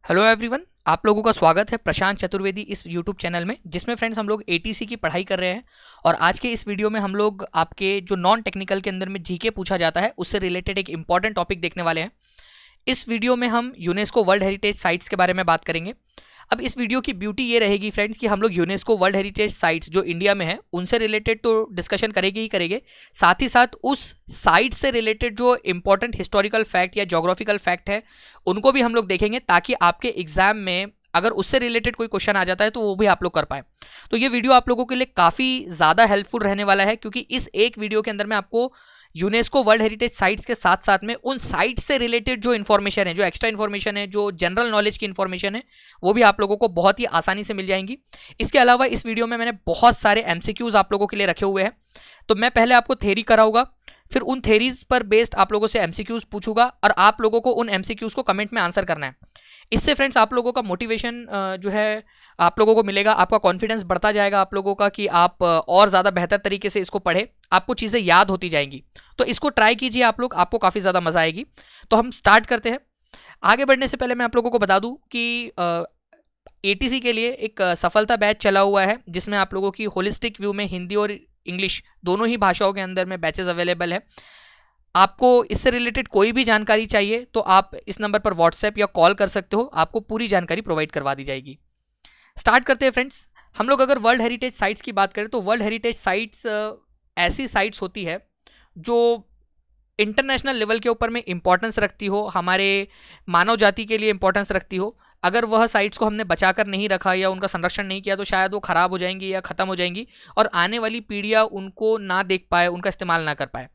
Hello everyone, आप लोगों का स्वागत है प्रशांत चतुर्वेदी इस यूट्यूब चैनल में, जिसमें फ्रेंड्स हम लोग एटीसी की पढ़ाई कर रहे हैं। और आज के इस वीडियो में हम लोग आपके जो नॉन टेक्निकल के अंदर में जीके पूछा जाता है उससे रिलेटेड एक इंपॉर्टेंट टॉपिक देखने वाले हैं। इस वीडियो में हम यूनेस्को वर्ल्ड हेरिटेज साइट्स के बारे में बात करेंगे। अब इस वीडियो की ब्यूटी ये रहेगी फ्रेंड्स कि हम लोग यूनेस्को वर्ल्ड हेरिटेज साइट्स जो इंडिया में है उनसे रिलेटेड तो डिस्कशन करेंगे ही करेंगे, साथ ही साथ उस साइट से रिलेटेड जो इंपॉर्टेंट हिस्टोरिकल फैक्ट या जोग्राफिकल फैक्ट है उनको भी हम लोग देखेंगे, ताकि आपके एग्जाम में अगर उससे रिलेटेड कोई क्वेश्चन आ जाता है तो वो भी आप लोग कर पाए। तो ये वीडियो आप लोगों के लिए काफ़ी ज़्यादा हेल्पफुल रहने वाला है, क्योंकि इस एक वीडियो के अंदर में आपको यूनेस्को वर्ल्ड हेरिटेज साइट्स के साथ साथ में उन साइट्स से रिलेटेड जो इन्फॉर्मेशन है, जो एक्स्ट्रा इन्फॉर्मेशन है, जो जनरल नॉलेज की इन्फॉर्मेशन है, वो भी आप लोगों को बहुत ही आसानी से मिल जाएंगी। इसके अलावा इस वीडियो में मैंने बहुत सारे एमसीक्यूज आप लोगों के लिए रखे हुए हैं। तो मैं पहले आपको थ्योरी कराऊंगा, फिर उन थ्योरीज पर बेस्ड आप लोगों से एमसीक्यूज पूछूंगा और आप लोगों को उन एमसीक्यूज को कमेंट में आंसर करना है। इससे फ्रेंड्स आप लोगों का मोटिवेशन जो है आप लोगों को मिलेगा, आपका कॉन्फिडेंस बढ़ता जाएगा आप लोगों का कि आप और ज़्यादा बेहतर तरीके से इसको पढ़े, आपको चीज़ें याद होती जाएंगी। तो इसको ट्राई कीजिए आप लोग, आपको काफ़ी ज़्यादा मज़ा आएगी। तो हम स्टार्ट करते हैं। आगे बढ़ने से पहले मैं आप लोगों को बता दूं कि एटीसी के लिए एक सफलता बैच चला हुआ है, जिसमें आप लोगों की होलिस्टिक व्यू में हिंदी और इंग्लिश दोनों ही भाषाओं के अंदर में बैचेस अवेलेबल है। आपको इससे रिलेटेड कोई भी जानकारी चाहिए तो आप इस नंबर पर व्हाट्सएप या कॉल कर सकते हो, आपको पूरी जानकारी प्रोवाइड करवा दी जाएगी। स्टार्ट करते हैं फ्रेंड्स। हम लोग अगर वर्ल्ड हेरिटेज साइट्स की बात करें तो वर्ल्ड हेरिटेज साइट्स ऐसी साइट्स होती है जो इंटरनेशनल लेवल के ऊपर में इंपॉर्टेंस रखती हो, हमारे मानव जाति के लिए इंपॉर्टेंस रखती हो। अगर वह साइट्स को हमने बचाकर नहीं रखा या उनका संरक्षण नहीं किया तो शायद वो ख़राब हो जाएंगी या ख़त्म हो जाएंगी और आने वाली पीढ़ियाँ उनको ना देख पाए, उनका इस्तेमाल ना कर पाए।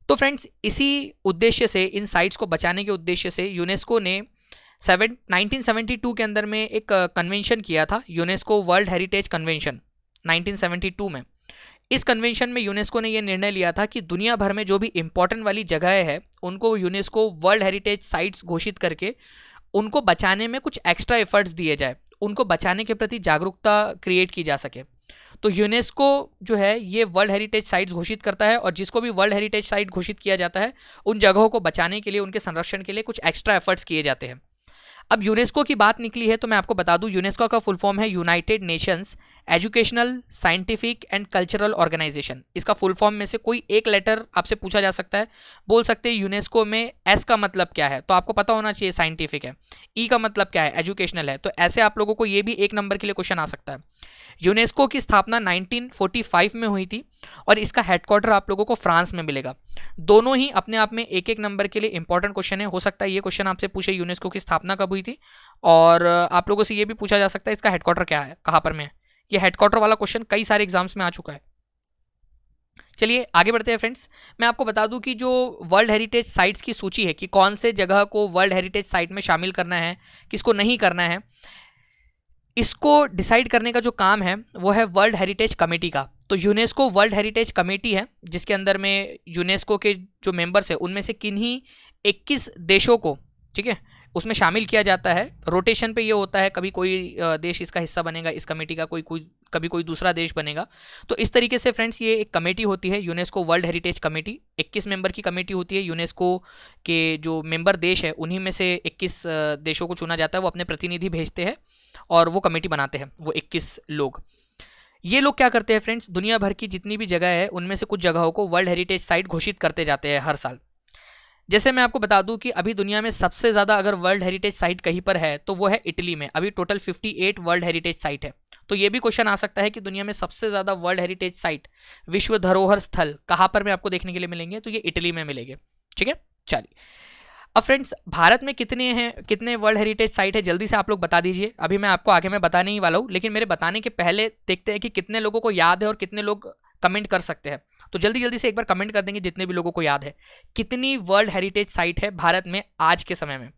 तो फ्रेंड्स इसी उद्देश्य से, इन साइट्स को बचाने के उद्देश्य से यूनेस्को ने 1972 के अंदर में एक कन्वेंशन किया था, यूनेस्को वर्ल्ड हेरिटेज कन्वेंशन 1972 में। इस कन्वेंशन में यूनेस्को ने यह निर्णय लिया था कि दुनिया भर में जो भी इंपॉर्टेंट वाली जगह है उनको यूनेस्को वर्ल्ड हेरिटेज साइट्स घोषित करके उनको बचाने में कुछ एक्स्ट्रा एफर्ट्स दिए जाए, उनको बचाने के प्रति जागरूकता क्रिएट की जा सके। तो यूनेस्को जो है ये वर्ल्ड हेरिटेज साइट्स घोषित करता है, और जिसको भी वर्ल्ड हेरिटेज साइट घोषित किया जाता है उन जगहों को बचाने के लिए, उनके संरक्षण के लिए कुछ एक्स्ट्रा एफर्ट्स किए जाते हैं। अब यूनेस्को की बात निकली है तो मैं आपको बता दूं, यूनेस्को का फुल फॉर्म है United Nations Educational, Scientific and Cultural Organization. इसका फुल फॉर्म में से कोई एक लेटर आपसे पूछा जा सकता है। बोल सकते हैं यूनेस्को में एस का मतलब क्या है, तो आपको पता होना चाहिए साइंटिफिक है। ई का मतलब क्या है, एजुकेशनल है। तो ऐसे आप लोगों को ये भी एक नंबर के लिए क्वेश्चन आ सकता है। यूनेस्को की स्थापना 1945 में हुई थी और इसका हेडक्वार्टर आप लोगों को फ्रांस में मिलेगा। दोनों ही अपने आप में एक एक नंबर के लिए इंपॉर्टेंट क्वेश्चन है। हो सकता है ये क्वेश्चन आपसे पूछे यूनेस्को की स्थापना कब हुई थी, और आप लोगों से ये भी पूछा जा सकता है इसका हेडक्वार्टर क्या है, कहाँ पर में है। ये हेडक्वार्टर वाला क्वेश्चन कई सारे एग्जाम्स में आ चुका है। चलिए आगे बढ़ते हैं फ्रेंड्स। मैं आपको बता दूं कि जो वर्ल्ड हेरिटेज साइट्स की सूची है कि कौन से जगह को वर्ल्ड हेरिटेज साइट में शामिल करना है, किसको नहीं करना है, इसको डिसाइड करने का जो काम है वो है वर्ल्ड हेरिटेज कमेटी का। तो यूनेस्को वर्ल्ड हेरिटेज कमेटी है, जिसके अंदर में यूनेस्को के जो मेंबर्स है उनमें से किन्हीं 21 देशों को, ठीक है, उसमें शामिल किया जाता है। रोटेशन पे ये होता है, कभी कोई देश इसका हिस्सा बनेगा इस कमेटी का, कभी कोई दूसरा देश बनेगा। तो इस तरीके से फ्रेंड्स ये एक कमेटी होती है, UNESCO world heritage committee. 21 member की कमेटी होती है। यूनेस्को के जो मेंबर देश है उन्हीं में से 21 देशों को चुना जाता है, वो अपने प्रतिनिधि भेजते हैं और वो कमेटी बनाते हैं, वो 21 लोग। ये लोग क्या करते हैं फ्रेंड्स, दुनिया भर की जितनी भी जगह है उनमें से कुछ जगहों को वर्ल्ड हेरिटेज साइट घोषित करते जाते हैं हर साल। जैसे मैं आपको बता दूं कि अभी दुनिया में सबसे ज़्यादा अगर वर्ल्ड हेरिटेज साइट कहीं पर है तो वो है इटली में। अभी टोटल 58 वर्ल्ड हेरिटेज साइट है। तो ये भी क्वेश्चन आ सकता है कि दुनिया में सबसे ज़्यादा वर्ल्ड हेरिटेज साइट, विश्व धरोहर स्थल कहाँ पर में आपको देखने के लिए मिलेंगे, तो ये इटली में मिलेंगे। ठीक है, चलिए अब फ्रेंड्स भारत में कितने वर्ल्ड हेरिटेज साइट है जल्दी से आप लोग बता दीजिए। अभी मैं आपको आगे मैं बताने ही वाला हूँ, लेकिन मेरे बताने के पहले देखते हैं कि कितने लोगों को याद है और कितने लोग कमेंट कर सकते हैं। तो जल्दी जल्दी से एक बार कमेंट कर देंगे जितने भी लोगों को याद है, कितनी वर्ल्ड हेरिटेज साइट है भारत में आज के समय में।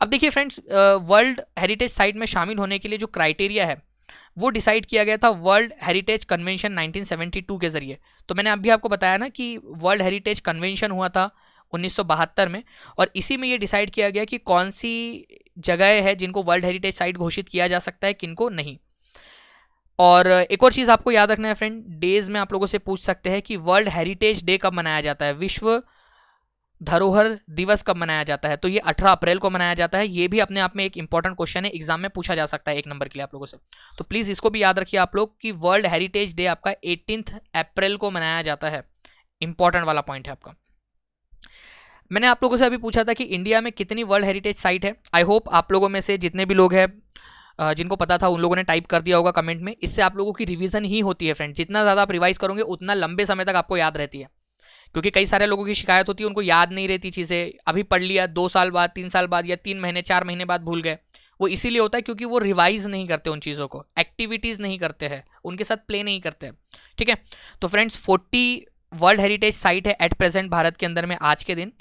अब देखिए फ्रेंड्स, वर्ल्ड हेरिटेज साइट में शामिल होने के लिए जो क्राइटेरिया है वो डिसाइड किया गया था वर्ल्ड हेरिटेज कन्वेंशन 1972 के जरिए। तो मैंने अभी आपको बताया ना कि वर्ल्ड हेरिटेज कन्वेंशन हुआ था 1972 में, और इसी में ये डिसाइड किया गया कि कौन सी जगह है जिनको वर्ल्ड हेरिटेज साइट घोषित किया जा सकता है, किनको नहीं। और एक और चीज़ आपको याद रखना है फ्रेंड, डेज में आप लोगों से पूछ सकते हैं कि वर्ल्ड हेरिटेज डे कब मनाया जाता है, विश्व धरोहर दिवस कब मनाया जाता है? तो ये 18 अप्रैल को मनाया जाता है। ये भी अपने आप में एक इंपॉर्टेंट क्वेश्चन है, एग्जाम में पूछा जा सकता है 1 नंबर के लिए आप लोगों से। तो प्लीज इसको भी याद रखिए आप लोग कि वर्ल्ड हेरिटेज डे आपका 18 अप्रैल को मनाया जाता है। इंपॉर्टेंट वाला पॉइंट है आपका। मैंने आप लोगों से अभी पूछा था कि इंडिया में कितनी वर्ल्ड हेरिटेज साइट है। आई होप आप लोगों में से जितने भी लोग हैं जिनको पता था उन लोगों ने टाइप कर दिया होगा कमेंट में। इससे आप लोगों की रिवीजन ही होती है फ्रेंड। जितना ज़्यादा आप रिवाइज करोगे उतना लंबे समय तक आपको याद रहती है, क्योंकि कई सारे लोगों की शिकायत होती है उनको याद नहीं रहती चीज़ें। अभी पढ़ लिया 2 साल बाद, 3 साल बाद, या 3 महीने 4 महीने बाद भूल गए। वो इसीलिए होता है क्योंकि वो रिवाइज नहीं करते उन चीज़ों को, एक्टिविटीज़ नहीं करते हैं, उनके साथ प्ले नहीं करते हैं। ठीक है, तो फ्रेंड्स 40 वर्ल्ड हेरिटेज साइट है एट प्रेजेंट भारत के अंदर में आज के दिन,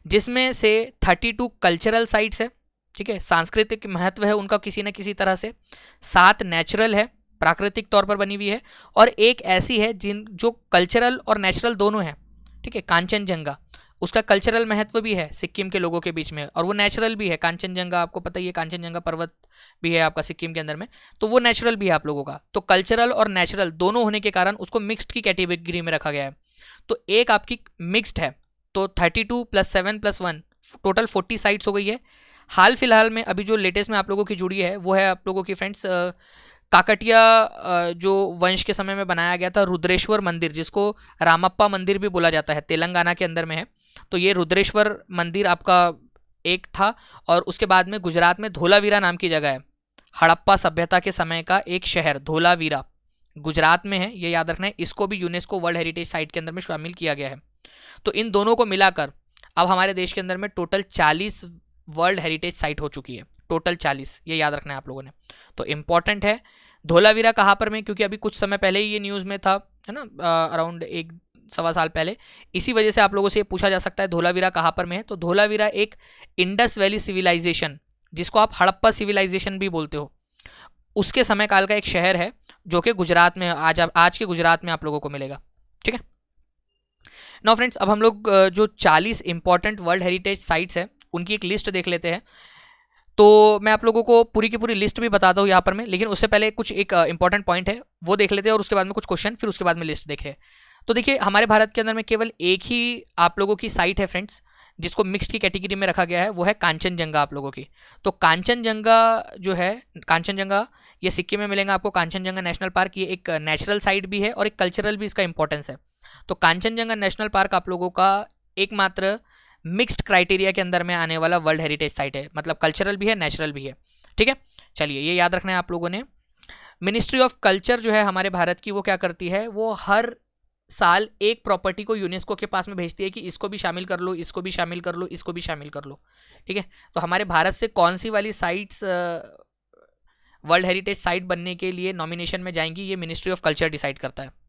जिसमें से 32 कल्चरल साइट्स है। ठीक है, सांस्कृतिक महत्व है उनका किसी न किसी तरह से। 7 नेचुरल है, प्राकृतिक तौर पर बनी हुई है, और एक ऐसी है जो कल्चरल और नेचुरल दोनों है। ठीक है, कांचनजंगा, उसका कल्चरल महत्व भी है सिक्किम के लोगों के बीच में, और वो नेचुरल भी है। कांचनजंगा आपको पता ही है, कांचनजंगा पर्वत भी है आपका सिक्किम के अंदर में, तो वो नेचुरल भी है आप लोगों का। तो कल्चरल और नेचुरल दोनों होने के कारण उसको मिक्स्ड की कैटेगरी में रखा गया है। तो एक आपकी मिक्स्ड है, तो 32 + 7 + 1 टोटल 40 साइट्स हो गई है। हाल फिलहाल में अभी जो लेटेस्ट में आप लोगों की जुड़ी है वो है आप लोगों की फ्रेंड्स काकटिया जो वंश के समय में बनाया गया था रुद्रेश्वर मंदिर, जिसको रामप्पा मंदिर भी बोला जाता है, तेलंगाना के अंदर में है। तो ये रुद्रेश्वर मंदिर आपका एक था, और उसके बाद में गुजरात में धोलावीरा नाम की जगह है, हड़प्पा सभ्यता के समय का एक शहर धोलावीरा गुजरात में है, ये याद रखना है। इसको भी यूनेस्को वर्ल्ड हेरिटेज साइट के अंदर में शामिल किया गया है। तो इन दोनों को मिलाकर अब हमारे देश के अंदर में टोटल 40 वर्ल्ड हेरिटेज साइट हो चुकी है, टोटल 40, ये याद रखना है आप लोगों ने। तो इंपॉर्टेंट है। धोलावीरा कहाँ पर में, क्योंकि अभी कुछ समय पहले ही ये न्यूज़ में था, है ना, अराउंड 1-1.25 साल पहले। इसी वजह से आप लोगों से ये पूछा जा सकता है धोलावीरा कहाँ पर में है। तो धोलावीरा एक इंडस वैली सिविलाइजेशन, जिसको आप हड़प्पा सिविलाइजेशन भी बोलते हो, उसके समय काल का एक शहर है, जो कि गुजरात में आज के गुजरात में आप लोगों को मिलेगा। ठीक है, नाउ फ्रेंड्स अब हम लोग जो 40 इंपॉर्टेंट वर्ल्ड हेरिटेज साइट्स हैं उनकी एक लिस्ट देख लेते हैं। तो मैं आप लोगों को पूरी की पूरी लिस्ट भी बताता हूँ यहाँ पर मैं, लेकिन उससे पहले कुछ एक इंपॉर्टेंट पॉइंट है वो देख लेते हैं, और उसके बाद में कुछ क्वेश्चन, फिर उसके बाद में लिस्ट देखें। तो देखिए हमारे भारत के अंदर में केवल एक ही आप लोगों की साइट है फ्रेंड्स जिसको मिक्स्ड की कैटेगरी में रखा गया है, वो है कांचनजंगा आप लोगों की। तो कांचनजंगा जो है, कांचनजंगा ये सिक्किम में मिलेगा आपको, कांचनजंगा नेशनल पार्क। ये एक नेचुरल साइट भी है और एक कल्चरल भी इसका इंपॉर्टेंस है। तो कांचनजंगा नेशनल पार्क आप लोगों का एकमात्र मिक्स्ड क्राइटेरिया के अंदर में आने वाला वर्ल्ड हेरिटेज साइट है, मतलब कल्चरल भी है नेचुरल भी है। ठीक है, चलिए ये याद रखना है आप लोगों ने। मिनिस्ट्री ऑफ कल्चर जो है हमारे भारत की, वो क्या करती है, वो हर साल एक प्रॉपर्टी को यूनेस्को के पास में भेजती है कि इसको भी शामिल कर लो, इसको भी शामिल कर लो, इसको भी शामिल कर लो। ठीक है, तो हमारे भारत से कौन सी वाली साइट्स वर्ल्ड हेरिटेज साइट बनने के लिए नॉमिनेशन में जाएंगी, ये मिनिस्ट्री ऑफ कल्चर डिसाइड करता है।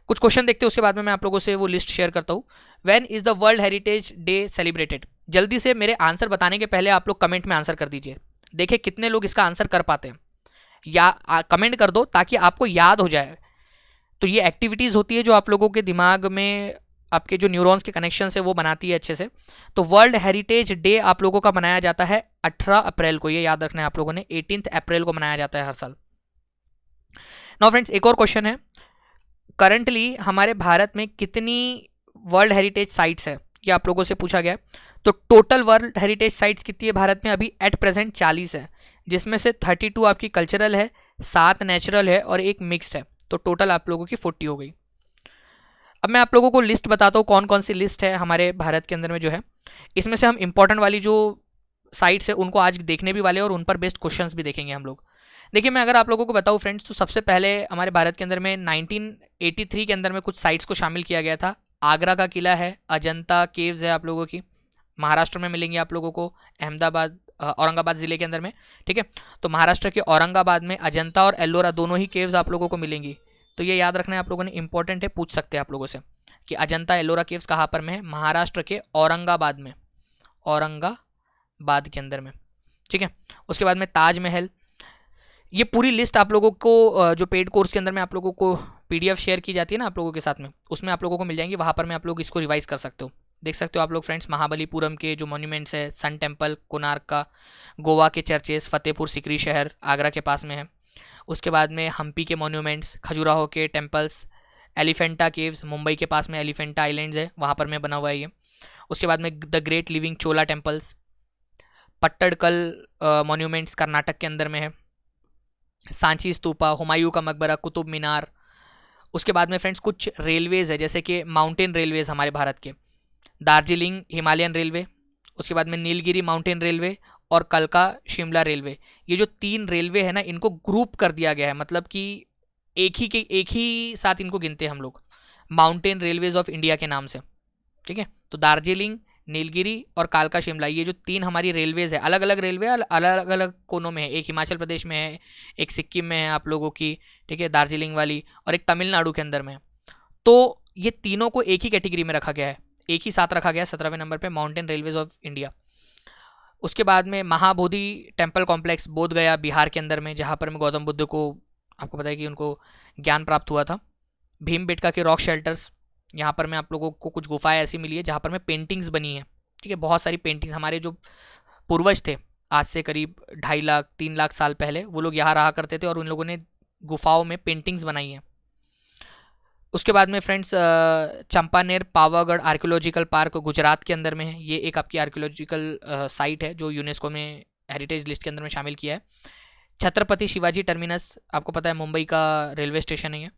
कुछ क्वेश्चन देखते हैं, उसके बाद में मैं आप लोगों से वो लिस्ट शेयर करता हूँ। When is the world heritage day celebrated? जल्दी से मेरे आंसर बताने के पहले आप लोग कमेंट में आंसर कर दीजिए, देखिए कितने लोग इसका आंसर कर पाते हैं, या कमेंट कर दो ताकि आपको याद हो जाए। तो ये एक्टिविटीज़ होती है जो आप लोगों के दिमाग में आपके जो न्यूरॉन्स के कनेक्शन है वो बनाती है अच्छे से। तो वर्ल्ड हेरिटेज डे आप लोगों का मनाया जाता है 18 अप्रैल को, ये याद रखना है आप लोगों ने, 18 अप्रैल को मनाया जाता है हर साल। नाउ फ्रेंड्स एक और क्वेश्चन है, करंटली हमारे भारत में कितनी वर्ल्ड हेरिटेज साइट्स है, ये आप लोगों से पूछा गया। तो टोटल वर्ल्ड हेरिटेज साइट्स कितनी है भारत में अभी एट प्रेजेंट 40 है, जिसमें से 32 आपकी कल्चरल है, 7 नेचुरल है और एक मिक्स्ड है। तो टोटल आप लोगों की 40 हो गई। अब मैं आप लोगों को लिस्ट बताता हूँ कौन कौन सी लिस्ट है हमारे भारत के अंदर में जो है। इसमें से हम इंपॉर्टेंट वाली जो साइट्स है उनको आज देखने भी वाले और उन पर बेस्ड क्वेश्चंस भी देखेंगे हम लोग। देखिए मैं अगर आप लोगों को बताऊँ फ्रेंड्स, तो सबसे पहले हमारे भारत के अंदर में 1983 के अंदर में कुछ साइट्स को शामिल किया गया था। आगरा का किला है, अजंता केव्स है आप लोगों की, महाराष्ट्र में मिलेंगी आप लोगों को, अहमदाबाद औरंगाबाद ज़िले के अंदर में। ठीक है, तो महाराष्ट्र के औरंगाबाद में अजंता और एल्लोरा दोनों ही केव्स आप लोगों को मिलेंगी। तो ये याद रखना है आप लोगों ने, इंपॉर्टेंट है, पूछ सकते हैं आप लोगों से कि अजंता एल्लोरा केव्स कहाँ पर में है, महाराष्ट्र के औरंगाबाद में, औरंगाबाद के अंदर में। ठीक है, उसके बाद में ताजमहल। ये पूरी लिस्ट आप लोगों को जो पेड कोर्स के अंदर में आप लोगों को PDF शेयर की जाती है ना आप लोगों के साथ में, उसमें आप लोगों को मिल जाएंगी, वहाँ पर में आप लोग इसको रिवाइज कर सकते हो, देख सकते हो आप लोग फ्रेंड्स। महाबलीपुरम के जो मॉन्यूमेंट्स है, सन टेम्पल कोणार्क का, गोवा के चर्चेस, फतेहपुर सिकरी शहर आगरा के पास में है। उसके बाद में हम्पी के मॉन्यूमेंट्स, खजुराहो के टेम्पल्स, एलिफेंटा केव्स मुंबई के पास में एलिफेंटा आइलैंड्स है, वहाँ पर में बना हुआ है ये। उसके बाद में the great living Chola temples, Pattadakal monuments Karnataka के अंदर में है, सांची स्तूपा, हुमायूं का मकबरा, कुतुब मीनार। उसके बाद में फ्रेंड्स कुछ रेलवेज़ है जैसे कि माउंटेन रेलवेज़ हमारे भारत के, दार्जिलिंग हिमालयन रेलवे, उसके बाद में नीलगिरी माउंटेन रेलवे और कलका शिमला रेलवे। ये जो 3 रेलवे है ना, इनको ग्रुप कर दिया गया है, मतलब कि एक ही साथ इनको गिनते हैं हम लोग, माउंटेन रेलवेज ऑफ इंडिया के नाम से। ठीक है, तो दार्जिलिंग, नीलगिरी और कालका शिमला, ये जो 3 हमारी रेलवेज़ है, अलग अलग रेलवे अलग अलग कोनों में है। एक हिमाचल प्रदेश में है, एक सिक्किम में है आप लोगों की, ठीक है, दार्जिलिंग वाली, और एक तमिलनाडु के अंदर में है। तो ये तीनों को एक ही कैटेगरी में रखा गया है, एक ही साथ रखा गया है 17वें नंबर पे, माउंटेन रेलवेज ऑफ इंडिया। उसके बाद में महाबोधि टेम्पल कॉम्प्लेक्स, बोध गया बिहार के अंदर में, जहाँ पर में गौतम बुद्ध को, आपको पता है कि उनको ज्ञान प्राप्त हुआ था। भीमबेटका के रॉक शेल्टर्स, यहाँ पर मैं आप लोगों को कुछ गुफाएं ऐसी मिली है जहाँ पर में पेंटिंग्स बनी है। ठीक है, बहुत सारी पेंटिंग्स, हमारे जो पूर्वज थे आज से करीब 2.5 लाख 3 लाख साल पहले, वो लोग यहाँ रहा करते थे और उन लोगों ने गुफाओं में पेंटिंग्स बनाई हैं। उसके बाद में friends Champaner Pavagadh archaeological park Gujarat के अंदर में है। ये एक आपकी आर्कियोलॉजिकल साइट है जो यूनेस्को में हेरिटेज लिस्ट के अंदर में शामिल किया है। छत्रपति शिवाजी टर्मिनस, आपको पता है मुंबई का रेलवे स्टेशन है ये।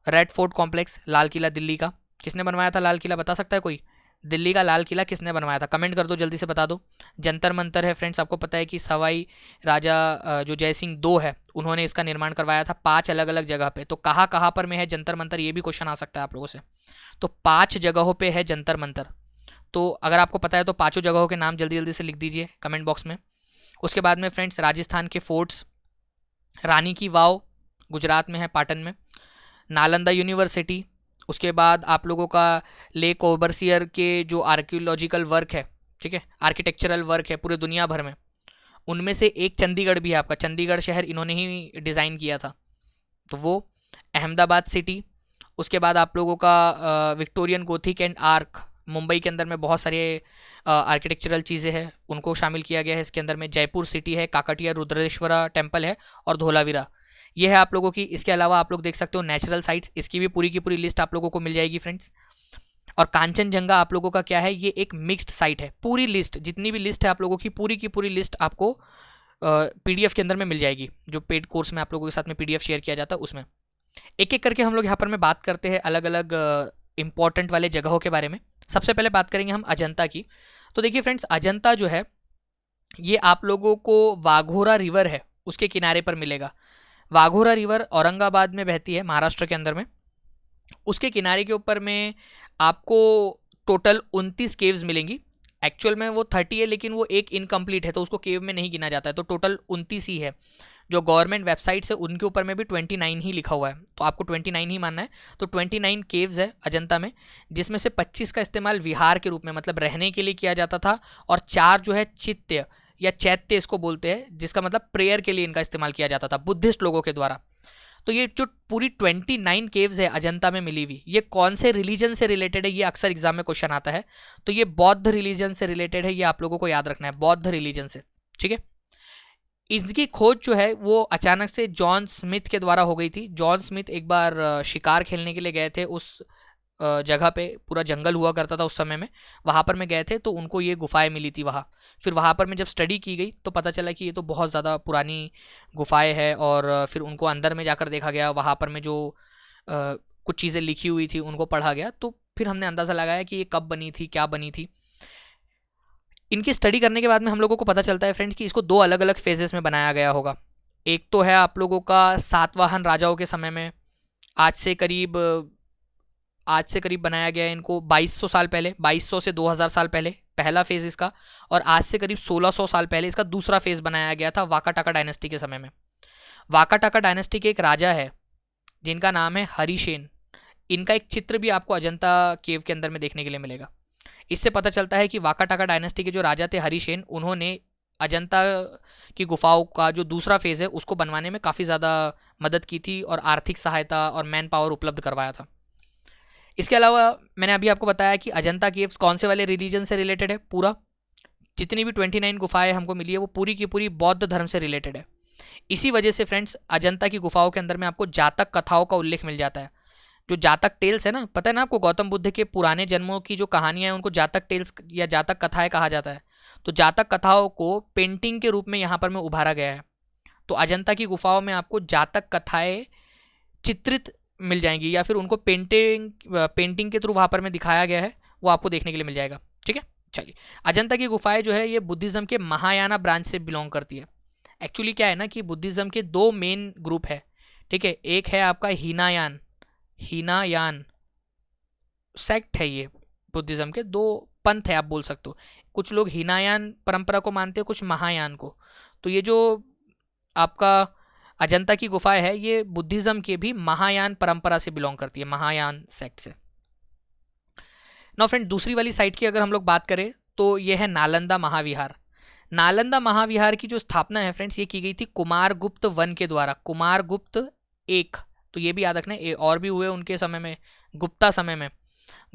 Red fort complex, Lal Qila Delhi का, किसने बनवाया था लाल किला, बता सकता है कोई? दिल्ली का लाल किला किसने बनवाया था? कमेंट कर दो, जल्दी से बता दो। जंतर मंतर है फ्रेंड्स, आपको पता है कि सवाई राजा जो जय सिंह 2 है, उन्होंने इसका निर्माण करवाया था 5 अलग अलग जगह पे। तो कहाँ कहाँ पर में है जंतर मंतर, ये भी क्वेश्चन आ सकता है आप लोगों से। तो 5 जगहों पे है जंतर मंतर। तो अगर आपको पता है तो 5 जगहों के नाम जल्दी जल्दी से लिख दीजिए कमेंट बॉक्स में। उसके बाद में फ्रेंड्स राजस्थान के फोर्ट्स, रानी की वाव गुजरात में है पाटन में, नालंदा यूनिवर्सिटी। उसके बाद आप लोगों का लेक ओबरसियर के जो आर्कियोलॉजिकल वर्क है, ठीक है, आर्किटेक्चरल वर्क है पूरे दुनिया भर में, उनमें से एक चंडीगढ़ भी है आपका, चंडीगढ़ शहर इन्होंने ही डिज़ाइन किया था, तो वो। अहमदाबाद सिटी। उसके बाद आप लोगों का Victorian Gothic and arc, Mumbai के अंदर में बहुत सारे आर्किटेक्चरल चीज़ें हैं, उनको शामिल किया गया है इसके अंदर में। जयपुर सिटी है, काकटिया रुद्रेश्वरा टेम्पल है और धोलावीरा, ये है आप लोगों की। इसके अलावा आप लोग देख सकते हो नेचुरल साइट्स, इसकी भी पूरी की पूरी लिस्ट आप लोगों को मिल जाएगी फ्रेंड्स। और कांचनजंगा आप लोगों का क्या है, ये एक मिक्स्ड साइट है। पूरी लिस्ट, जितनी भी लिस्ट है आप लोगों की, पूरी की पूरी लिस्ट आपको पीडीएफ के अंदर में मिल जाएगी, जो पेड कोर्स में आप लोगों के साथ में पीडीएफ शेयर किया जाता है उसमें। एक एक करके हम लोग यहाँ पर में बात करते हैं अलग अलग इंपॉर्टेंट वाले जगहों के बारे में। सबसे पहले बात करेंगे हम अजंता की। तो देखिए फ्रेंड्स, अजंता जो है ये आप लोगों को वाघोरा रिवर है उसके किनारे पर मिलेगा। वाघोरा रिवर औरंगाबाद में बहती है, महाराष्ट्र के अंदर में। उसके किनारे के ऊपर में आपको टोटल 29 केव्स मिलेंगी। एक्चुअल में वो 30 है, लेकिन वो एक इनकम्प्लीट है तो उसको केव में नहीं गिना जाता है, तो टोटल 29 ही है। जो गवर्नमेंट वेबसाइट्स है उनके ऊपर में भी 29 ही लिखा हुआ है, तो आपको 29 ही मानना है। तो 29 केव्स है अजंता में, जिसमें से 25 का इस्तेमाल विहार के रूप में, मतलब रहने के लिए किया जाता था, और 4 जो है चित्य या चैत्य इसको बोलते हैं, जिसका मतलब प्रेयर के लिए इनका इस्तेमाल किया जाता था बुद्धिस्ट लोगों के द्वारा। तो ये जो पूरी 29 केव्स है अजंता में मिली हुई, ये कौन से रिलीजन से रिलेटेड है, ये अक्सर एग्जाम में क्वेश्चन आता है। तो ये बौद्ध रिलीजन से रिलेटेड है, ये आप लोगों को याद रखना है, बौद्ध रिलीजन से। ठीक है, इसकी खोज जो है वो अचानक से जॉन स्मिथ के द्वारा हो गई थी। जॉन स्मिथ एक बार शिकार खेलने के लिए गए थे उस जगह पे, पूरा जंगल हुआ करता था उस समय में, वहाँ पर में गए थे तो उनको ये गुफाएं मिली थी वहाँ। फिर वहाँ पर में जब स्टडी की गई तो पता चला कि ये तो बहुत ज़्यादा पुरानी गुफाएं हैं, और फिर उनको अंदर में जाकर देखा गया, वहाँ पर में जो कुछ चीज़ें लिखी हुई थी उनको पढ़ा गया, तो फिर हमने अंदाज़ा लगाया कि ये कब बनी थी, क्या बनी थी। इनकी स्टडी करने के बाद में हम लोगों को पता चलता है फ्रेंड्स कि इसको 2 अलग अलग फेजेस में बनाया गया होगा। एक तो है आप लोगों का सातवाहन राजाओं के समय में, आज से करीब बनाया गया है इनको 2200 साल पहले, 2200 से 2000 साल पहले पहला फेज़ इसका, और आज से करीब 1600 साल पहले इसका दूसरा फेज़ बनाया गया था वाकाटाका डायनेस्टी के समय में। वाकाटाका डायनेस्टी के एक राजा है जिनका नाम है हरिसेन। इनका एक चित्र भी आपको अजंता केव के अंदर में देखने के लिए मिलेगा। इससे पता चलता है कि वाकाटाका डायनेस्टी के जो राजा थे हरिसेन, उन्होंने अजंता की गुफाओं का जो दूसरा फेज़ है उसको बनवाने में काफ़ी ज़्यादा मदद की थी, और आर्थिक सहायता और मैन पावर उपलब्ध करवाया था। इसके अलावा मैंने अभी आपको बताया कि अजंता केव्स कौन से वाले रिलीजन से रिलेटेड है, पूरा जितनी भी 29 गुफाएं हमको मिली है वो पूरी की पूरी बौद्ध धर्म से रिलेटेड है। इसी वजह से फ्रेंड्स अजंता की गुफाओं के अंदर में आपको जातक कथाओं का उल्लेख मिल जाता है। जो जातक टेल्स है ना, पता है ना आपको, गौतम बुद्ध के पुराने जन्मों की जो कहानियां हैं उनको जातक टेल्स या जातक कथाएं कहा जाता है। तो जातक कथाओं को पेंटिंग के रूप में यहाँ पर में उभारा गया है। तो अजंता की गुफाओं में आपको जातक कथाएं चित्रित मिल जाएंगी, या फिर उनको पेंटिंग के थ्रू वहाँ पर में दिखाया गया है, वो आपको देखने के लिए मिल जाएगा। ठीक है, चलिए। अजंता की गुफाएं जो है ये बुद्धिज्म के महायाना ब्रांच से बिलोंग करती है। एक्चुअली क्या है ना कि बुद्धिज्म के दो मेन ग्रुप है। ठीक है, एक है आपका हीनायान, हीनायान सेक्ट है ये। बुद्धिज्म के दो पंथ है आप बोल सकते हो। कुछ लोग हीनायान परंपरा को मानते हैं, कुछ महायान को। तो ये जो आपका अजंता की गुफाएं है ये बुद्धिज्म के भी महायान परंपरा से बिलोंग करती है, महायान सेक्ट से। नाउ फ्रेंड, दूसरी वाली साइट की अगर हम लोग बात करें तो ये है नालंदा महाविहार। नालंदा महाविहार की जो स्थापना है फ्रेंड्स ये की गई थी कुमारगुप्त वन के द्वारा, कुमारगुप्त एक। तो ये भी याद रखना, और भी हुए उनके समय में, गुप्ता समय में,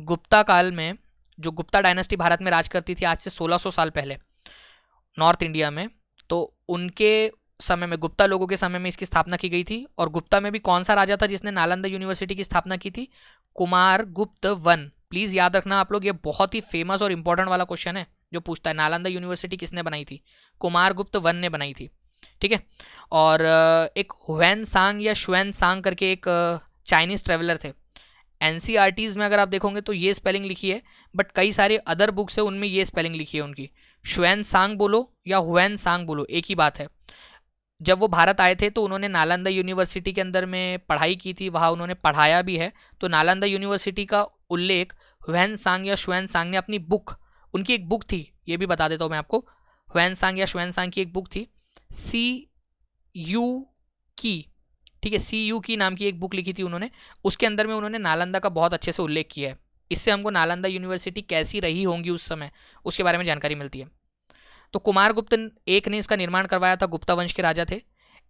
गुप्ता काल में, जो गुप्ता डायनेस्टी भारत में राज करती थी आज से 1600 साल पहले नॉर्थ इंडिया में। तो उनके समय में, गुप्ता लोगों के समय में इसकी स्थापना की गई थी। और गुप्ता में भी कौन सा राजा था जिसने नालंदा यूनिवर्सिटी की स्थापना की थी? कुमारगुप्त वन। प्लीज याद रखना आप लोग, ये बहुत ही फेमस और इंपॉर्टेंट वाला क्वेश्चन है जो पूछता है नालंदा यूनिवर्सिटी किसने बनाई थी? कुमारगुप्त वन ने बनाई थी। ठीक है। और एक हुएन सांग या शुएन सांग करके एक चाइनीज ट्रेवलर थे। एनसीईआरटीज में अगर आप देखोगे तो ये स्पेलिंग लिखी है, बट कई सारे अदर बुक्स है उनमें ये स्पेलिंग लिखी है उनकी। शुएन सांग बोलो या हुएन सांग बोलो, एक ही बात है। जब वो भारत आए थे तो उन्होंने नालंदा यूनिवर्सिटी के अंदर में पढ़ाई की थी, वहाँ उन्होंने पढ़ाया भी है। तो नालंदा यूनिवर्सिटी का उल्लेख हुएन सांग या शुएन सांग ने अपनी बुक, उनकी एक बुक थी, ये भी बता देता हूँ मैं आपको। हुएन सांग या शुएन सांग की एक बुक थी, सी यू की, ठीक है, सी यू की नाम की एक बुक लिखी थी उन्होंने। उसके अंदर में उन्होंने नालंदा का बहुत अच्छे से उल्लेख किया है। इससे हमको नालंदा यूनिवर्सिटी कैसी रही होंगी उस समय उसके बारे में जानकारी मिलती है। तो कुमारगुप्त एक ने इसका निर्माण करवाया था, गुप्ता वंश के राजा थे।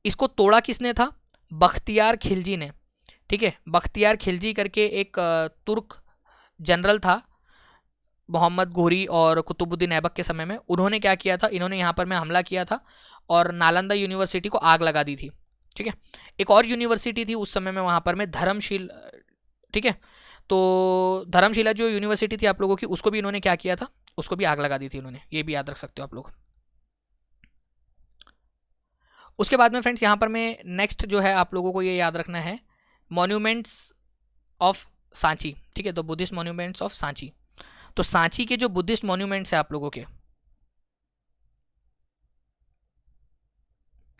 इसको तोड़ा किसने था? बख्तियार खिलजी ने। ठीक है, बख्तियार खिलजी करके एक तुर्क जनरल था मोहम्मद घोरी और कुतुबुद्दीन ऐबक के समय में। उन्होंने क्या किया था, इन्होंने यहाँ पर में हमला किया था और नालंदा यूनिवर्सिटी को आग लगा दी थी। ठीक है, एक और यूनिवर्सिटी थी उस समय में वहाँ पर में, धर्मशील। ठीक है, तो धर्मशिला जो यूनिवर्सिटी थी आप लोगों की, उसको भी इन्होंने क्या किया था, उसको भी आग लगा दी थी उन्होंने। ये भी याद रख सकते हो आप लोग। उसके बाद में फ्रेंड्स यहाँ पर में नेक्स्ट जो है आप लोगों को ये याद रखना है, मॉन्यूमेंट्स ऑफ सांची। ठीक है, तो बुद्धिस्ट मॉन्यूमेंट्स ऑफ सांची। तो सांची के जो बुद्धिस्ट मॉन्यूमेंट्स है आप लोगों के,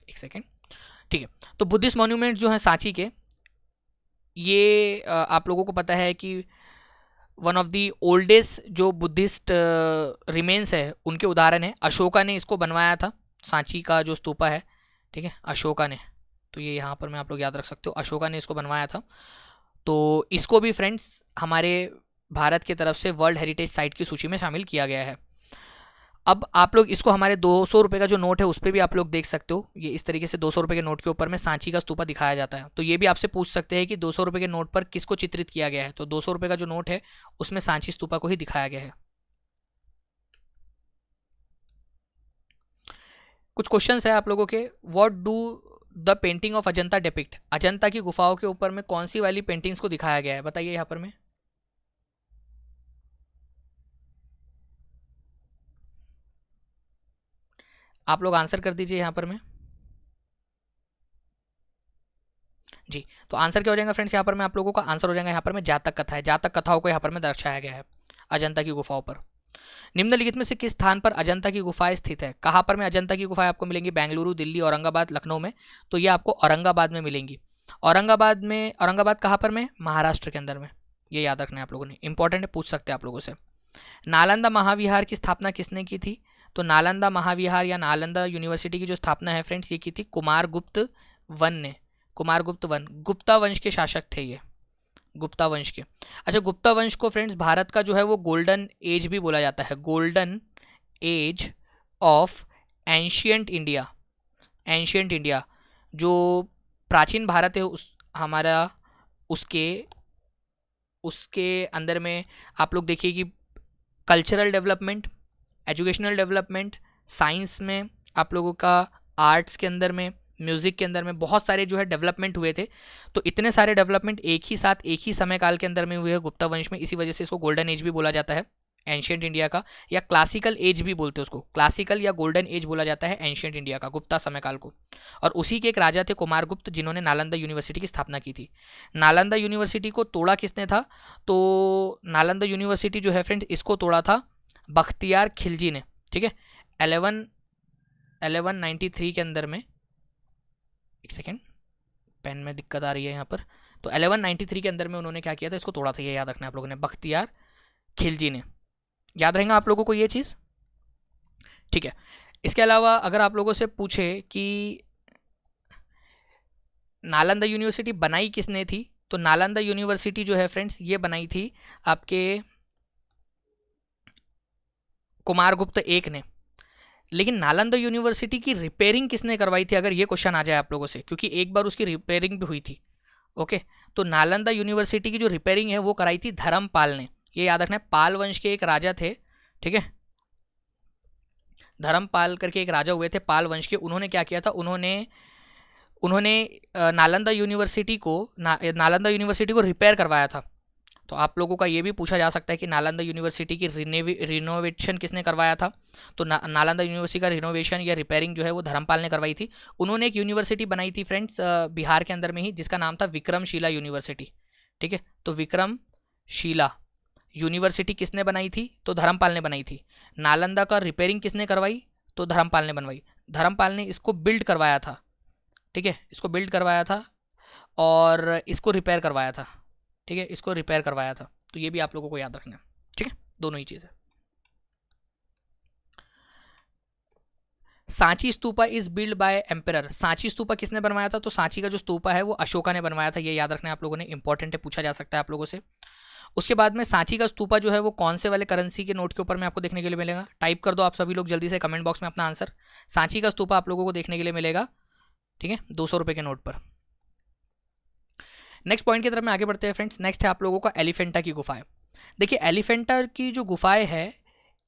एक सेकेंड। ठीक है, तो बुद्धिस्ट मॉन्यूमेंट जो है सांची के, ये आप लोगों को पता है कि वन ऑफ दी ओल्डेस्ट जो बुद्धिस्ट रिमेन्स है उनके उदाहरण है। अशोका ने इसको बनवाया था, सांची का जो स्तूपा है। ठीक है, अशोका ने, तो ये यहाँ पर मैं आप लोग याद रख सकते हो, अशोका ने इसको बनवाया था। तो इसको भी फ्रेंड्स हमारे भारत की तरफ से वर्ल्ड हेरिटेज साइट की सूची में शामिल किया गया है। अब आप लोग इसको हमारे 200 रुपये का जो नोट है उस पर भी आप लोग देख सकते हो। ये इस तरीके से 200 रुपये के नोट के ऊपर में सांची का स्तूपा दिखाया जाता है। तो ये भी आपसे पूछ सकते हैं कि 200 रुपये के नोट पर किसको चित्रित किया गया है। तो 200 रुपये का जो नोट है उसमें सांची स्तूपा को ही दिखाया गया है। कुछ क्वेश्चंस है आप लोगों के। What do the painting of Ajanta depict? Ajanta की गुफाओं के ऊपर में कौन सी वाली पेंटिंग्स को दिखाया गया है, बताइए यहाँ पर में। आप लोग आंसर कर दीजिए यहाँ पर में। जी, तो आंसर क्या हो जाएगा फ्रेंड्स? यहाँ पर में आप लोगों का आंसर हो जाएगा यहाँ पर में जातक कथा है। जातक कथाओं को यहाँ पर में दर्शाया गया है अजंता की गुफाओं पर। निम्नलिखित में से किस स्थान पर अजंता की गुफाएं स्थित है? कहाँ पर में अजंता की गुफाएं आपको मिलेंगी? बेंगलुरु, दिल्ली, औरंगाबाद, लखनऊ में। तो ये आपको औरंगाबाद में मिलेंगी। औरंगाबाद में, औरंगाबाद कहाँ पर में? महाराष्ट्र के अंदर में। ये याद रखना है आप लोगों ने, इंपॉर्टेंट है, पूछ सकते हैं आप लोगों से। नालंदा महाविहार की स्थापना किसने की थी? तो नालंदा महाविहार या नालंदा यूनिवर्सिटी की जो स्थापना है फ्रेंड्स ये की थी कुमारगुप्त वन ने। कुमारगुप्त वन, गुप्ता वंश के शासक थे ये, गुप्ता वंश के। अच्छा, गुप्ता वंश को फ्रेंड्स भारत का जो है वो गोल्डन एज भी बोला जाता है, golden age of ancient India. Ancient India जो प्राचीन भारत है उस हमारा, उसके उसके अंदर में आप लोग देखिए कि cultural development, educational development, science में आप लोगों का, आर्ट्स के अंदर में, म्यूज़िक के अंदर में बहुत सारे जो है डेवलपमेंट हुए थे। तो इतने सारे डेवलपमेंट एक ही साथ एक ही समय काल के अंदर में हुए हैं गुप्ता वंश में, इसी वजह से इसको गोल्डन एज भी बोला जाता है एंशियंट इंडिया का, या क्लासिकल एज भी बोलते हैं उसको, क्लासिकल या गोल्डन एज बोला जाता है एंशियंट इंडिया का, गुप्ता समय काल को। और उसी के एक राजा थे कुमारगुप्त, जिन्होंने नालंदा यूनिवर्सिटी की स्थापना की थी। नालंदा यूनिवर्सिटी को तोड़ा किसने था? तो नालंदा यूनिवर्सिटी जो है फ्रेंड्स, इसको तोड़ा था बख्तियार खिलजी ने, ठीक है। 1193 के अंदर में, एक सेकेंड पेन में दिक्कत आ रही है यहाँ पर, तो 1193 के अंदर में उन्होंने क्या किया था, इसको तोड़ा था, ये याद रखना है आप लोगों ने, बख्तियार खिलजी ने। याद रहेगा आप लोगों को ये चीज़, ठीक है। इसके अलावा अगर आप लोगों से पूछे कि नालंदा यूनिवर्सिटी बनाई किसने थी, तो नालंदा यूनिवर्सिटी जो है फ्रेंड्स, ये बनाई थी आपके कुमारगुप्त एक ने। लेकिन नालंदा यूनिवर्सिटी की रिपेयरिंग किसने करवाई थी, अगर ये क्वेश्चन आ जाए आप लोगों से, क्योंकि एक बार उसकी रिपेयरिंग भी हुई थी, ओके। तो नालंदा यूनिवर्सिटी की जो रिपेयरिंग है वो कराई थी धर्मपाल ने, ये याद रखना है। पाल वंश के एक राजा थे, ठीक है, धर्मपाल करके एक राजा हुए थे पाल वंश के। उन्होंने क्या किया था, उन्होंने नालंदा यूनिवर्सिटी को रिपेयर करवाया था। तो आप लोगों का ये भी पूछा जा सकता है कि नालंदा यूनिवर्सिटी की रिनोवेशन किसने करवाया था, तो नालंदा यूनिवर्सिटी का रिनोवेशन या रिपेयरिंग जो है वो धर्मपाल ने करवाई थी। उन्होंने एक यूनिवर्सिटी बनाई थी फ्रेंड्स बिहार के अंदर में ही, जिसका नाम था विक्रमशिला यूनिवर्सिटी, ठीक है। तो विक्रमशिला यूनिवर्सिटी किसने बनाई थी, तो धर्मपाल ने बनाई थी। नालंदा का रिपेयरिंग किसने करवाई, तो धर्मपाल ने बनवाई। धर्मपाल ने इसको बिल्ड करवाया था, ठीक है, इसको बिल्ड करवाया था और इसको रिपेयर करवाया था, ठीक है, इसको रिपेयर करवाया था। तो ये भी आप लोगों को याद रखना है, ठीक है, दोनों ही चीज़ें। Sanchi stupa is build by emperor, Sanchi stupa किसने बनवाया था, तो सांची का जो स्तूपा है वो अशोका ने बनवाया था, ये याद रखना है आप लोगों ने, इंपॉर्टेंट है, पूछा जा सकता है आप लोगों से। उसके बाद में सांची का स्तूपा जो है वो कौन से वाले करेंसी के नोट के ऊपर में आपको देखने के लिए मिलेगा, टाइप कर दो आप सभी लोग जल्दी से कमेंट बॉक्स में अपना आंसर। सांची का स्तूपा आप लोगों को देखने के लिए मिलेगा, ठीक है, 200 रुपये के नोट पर। नेक्स्ट पॉइंट की तरफ में आगे बढ़ते हैं फ्रेंड्स। नेक्स्ट है आप लोगों का एलिफेंटा की गुफाएं। देखिए एलिफेंटा की जो गुफाएं है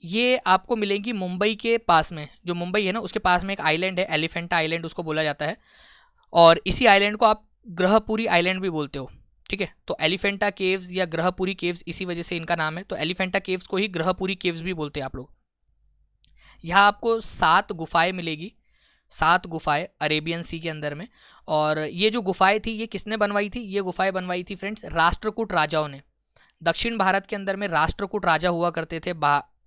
ये आपको मिलेंगी मुंबई के पास में, जो मुंबई है ना उसके पास में एक आइलैंड है, एलिफेंटा आइलैंड उसको बोला जाता है, और इसी आइलैंड को आप ग्रहपुरी आइलैंड भी बोलते हो, ठीक है। तो एलिफेंटा केव्स या ग्रहपुरी केव्स इसी वजह से इनका नाम है, तो एलिफेंटा केव्स को ही ग्रहपुरी केव्स भी बोलते हैं आप लोग। यहाँ आपको 7 गुफाएं मिलेगी, 7 गुफाएं अरेबियन सी के अंदर में। और ये जो गुफाएं थी ये किसने बनवाई थी, ये गुफाएं बनवाई थी फ्रेंड्स राष्ट्रकूट राजाओं ने। दक्षिण भारत के अंदर में राष्ट्रकूट राजा हुआ करते थे,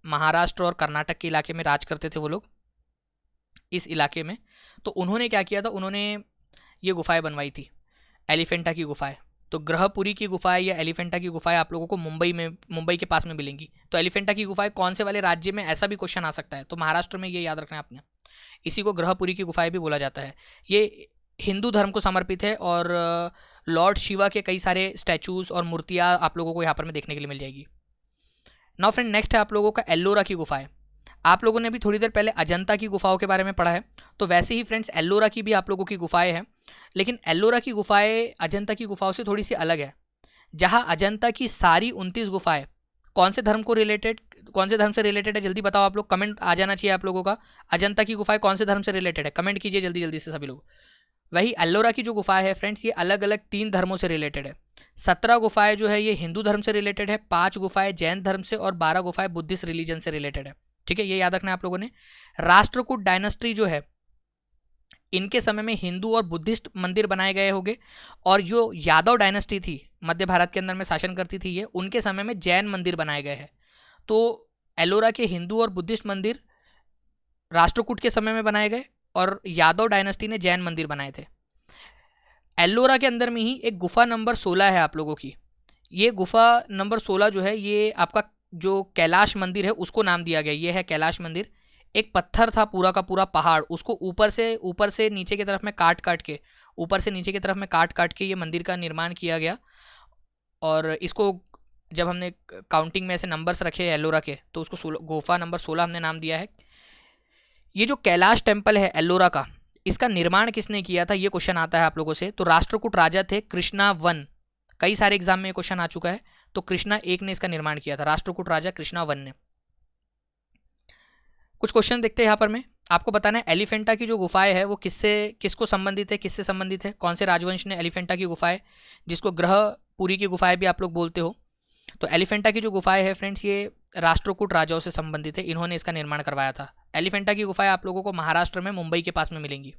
महाराष्ट्र और कर्नाटक के इलाके में राज करते थे वो लोग, इस इलाके में। तो उन्होंने क्या किया था, उन्होंने ये गुफाएं बनवाई थी, एलिफेंटा की गुफाएं। तो ग्रहपुरी की गुफाएं या एलिफेंटा की गुफाएं आप लोगों को मुंबई के पास में मिलेंगी। तो एलिफेंटा की गुफाएं कौन से वाले राज्य में, ऐसा भी क्वेश्चन आ सकता है, तो महाराष्ट्र में, ये याद रखना है आपने। इसी को ग्रहपुरी की गुफाएं भी बोला जाता है। ये हिंदू धर्म को समर्पित है और लॉर्ड शिवा के कई सारे स्टैचूज और मूर्तियाँ आप लोगों को यहाँ पर में देखने के लिए मिल जाएगी। नाउ फ्रेंड नेक्स्ट है आप लोगों का एल्लोरा की गुफाएं। आप लोगों ने भी थोड़ी देर पहले अजंता की गुफाओं के बारे में पढ़ा है, तो वैसे ही फ्रेंड्स एल्लोरा की भी आप लोगों की गुफाएं हैं, लेकिन एल्लोरा की गुफाएं अजंता की गुफाओं से थोड़ी सी अलग है। जहाँ अजंता की सारी 29 गुफाएं कौन से धर्म से रिलेटेड है, जल्दी बताओ आप लोग, कमेंट आ जाना चाहिए आप लोगों का। अजंता की गुफाएं कौन से धर्म से रिलेटेड है, कमेंट कीजिए जल्दी जल्दी से सभी लोग। वही एल्लोरा की जो गुफाएं है फ्रेंड्स, ये अलग अलग 3 धर्मों से रिलेटेड है। 17 गुफाएं जो है ये हिंदू धर्म से रिलेटेड है, 5 गुफाएं जैन धर्म से और 12 गुफाएं बुद्धिस्ट रिलीजन से रिलेटेड है, ठीक है, ये याद रखना है आप लोगों ने। राष्ट्रकूट डायनेस्टी जो है इनके समय में हिंदू और बुद्धिस्ट मंदिर बनाए गए होंगे, और जो यादव डायनेस्टी थी मध्य भारत के अंदर में शासन करती थी ये, उनके समय में जैन मंदिर बनाए गए हैं। तो एलोरा के हिंदू और बुद्धिस्ट मंदिर राष्ट्रकूट के समय में बनाए गए और यादव डायनेस्टी ने जैन मंदिर बनाए थे। एल्लोरा के अंदर में ही एक गुफा नंबर 16 है आप लोगों की। ये गुफा नंबर 16 जो है ये आपका जो कैलाश मंदिर है उसको नाम दिया गया, ये है कैलाश मंदिर। एक पत्थर था पूरा का पूरा पहाड़, उसको ऊपर से नीचे की तरफ में काट काट के ये मंदिर का निर्माण किया गया। और इसको जब हमने काउंटिंग में ऐसे नंबर्स रखे एल्लोरा के, तो उसको गुफा नंबर 16 हमने नाम दिया है। ये जो कैलाश टेम्पल है एल्लोरा का, इसका निर्माण किसने किया था, ये क्वेश्चन आता है आप लोगों से। तो राष्ट्रकूट राजा थे कृष्णा वन, कई सारे एग्जाम में ये क्वेश्चन आ चुका है। तो कृष्णा एक ने इसका निर्माण किया था, राष्ट्रकूट राजा कृष्णा वन ने। कुछ क्वेश्चन देखते हैं यहाँ पर मैं। आपको बताना है एलिफेंटा की जो गुफाएं है वो किसको संबंधित है, किससे संबंधित है, कौन से राजवंश ने एलिफेंटा की गुफाएं, जिसको ग्रहपुरी की गुफाएं भी आप लोग बोलते हो। तो एलिफेंटा की जो गुफाएं है फ्रेंड्स, ये राष्ट्रकूट राजाओं से संबंधित है, इन्होंने इसका निर्माण करवाया था। एलिफेंटा की गुफाएं आप लोगों को महाराष्ट्र में मुंबई के पास में मिलेंगी।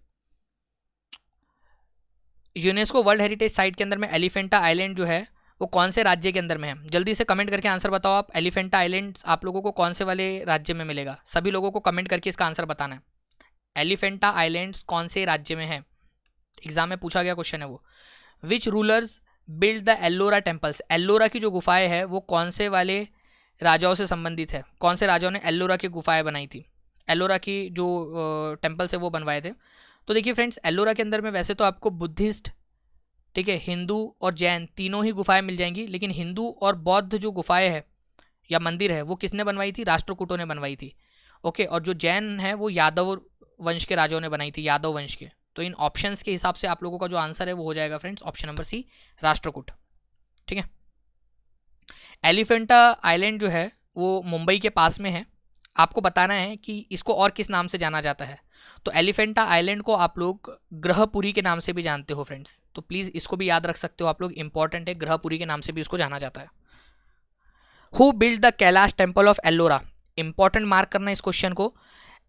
यूनेस्को वर्ल्ड हेरिटेज साइट के अंदर में एलिफेंटा आइलैंड जो है वो कौन से राज्य के अंदर में है? जल्दी से कमेंट करके आंसर बताओ आप। एलिफेंटा आइलैंड आप लोगों को कौन से वाले राज्य में मिलेगा? सभी लोगों को कमेंट करके इसका आंसर बताना है। एलिफेंटा आइलैंड्स कौन से राज्य में है? एग्जाम में पूछा गया क्वेश्चन है वो। Which rulers build the Ellora temples? Ellora की जो गुफाएं है वो कौन से वाले राजाओं से संबंधित है? कौन से राजाओं ने एल्लोरा की गुफाएं बनाई थी? एल्लोरा की जो टेम्पल्स है वो बनवाए थे। तो देखिए फ्रेंड्स, एल्लोरा के अंदर में वैसे तो आपको बुद्धिस्ट, ठीक है, हिंदू और जैन तीनों ही गुफाएं मिल जाएंगी, लेकिन हिंदू और बौद्ध जो गुफाएं है या मंदिर है वो किसने बनवाई थी? राष्ट्रकूटों ने बनवाई थी। ओके, और जो जैन है वो यादव वंश के राजाओं ने बनाई थी, यादव वंश के। तो इन ऑप्शंस के हिसाब से आप लोगों का जो आंसर है वो हो जाएगा friends option number C, Rashtrakuta. ठीक है। एलिफेंटा आइलैंड जो है वो मुंबई के पास में है। आपको बताना है कि इसको और किस नाम से जाना जाता है। तो एलिफेंटा आइलैंड को आप लोग ग्रहपुरी के नाम से भी जानते हो फ्रेंड्स, तो प्लीज़ इसको भी याद रख सकते हो आप लोग, इंपॉर्टेंट है, ग्रहपुरी के नाम से भी इसको जाना जाता है। Who build the Kailash temple of Ellora? Important mark करना इस क्वेश्चन को।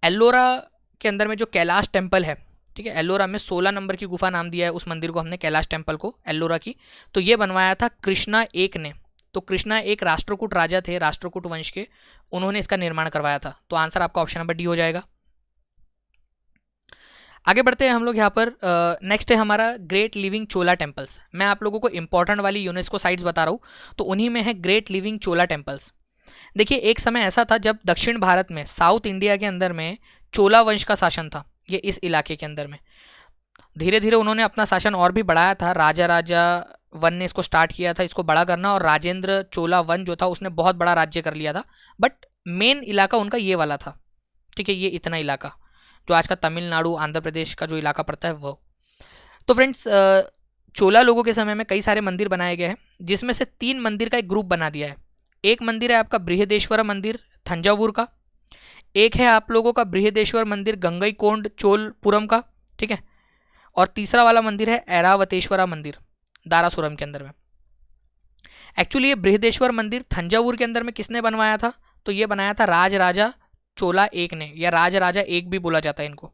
एल्लोरा के अंदर में जो कैलाश टेम्पल है, ठीक है, एल्लोरा में 16 नंबर की गुफा नाम दिया है उस मंदिर को हमने, कैलाश टेम्पल को, एल्लोरा की। तो ये बनवाया था कृष्णा एक ने। तो कृष्णा एक राष्ट्रकूट राजा थे, राष्ट्रकूट वंश के, उन्होंने इसका निर्माण करवाया था। तो आंसर आपका ऑप्शन नंबर डी हो जाएगा। आगे बढ़ते हैं हम लोग यहाँ पर। नेक्स्ट है हमारा ग्रेट लिविंग चोला टेम्पल्स। मैं आप लोगों को इंपॉर्टेंट वाली यूनेस्को साइट्स बता रहा हूँ, तो उन्हीं में है ग्रेट लिविंग चोला टेम्पल्स। देखिए, एक समय ऐसा था जब दक्षिण भारत में, साउथ इंडिया के अंदर में चोला वंश का शासन था, ये इस इलाके के अंदर में। धीरे धीरे उन्होंने अपना शासन और भी बढ़ाया था। राजा राजा वन ने इसको स्टार्ट किया था, इसको बड़ा करना, और राजेंद्र चोला वन जो था उसने बहुत बड़ा राज्य कर लिया था। बट मेन इलाका उनका ये वाला था, ठीक है, ये इतना इलाका जो आज का तमिलनाडु, आंध्र प्रदेश का जो इलाका पड़ता है वो। तो फ्रेंड्स, चोला लोगों के समय में कई सारे मंदिर बनाए गए हैं, जिसमें से 3 मंदिर का एक ग्रुप बना दिया है। एक मंदिर है आपका बृहदेश्वर मंदिर थंजावुर का, एक है आप लोगों का बृहदेश्वर मंदिर गंगईकोंड चोलपुरम का, ठीक है, और तीसरा वाला मंदिर है ऐरावतेश्वरा मंदिर दारासुरम के अंदर में। एक्चुअली ये बृहदेश्वर मंदिर थंजावुर के अंदर में किसने बनवाया था? तो ये बनाया था राज राजा चोला एक ने, या राज राजा एक भी बोला जाता है इनको।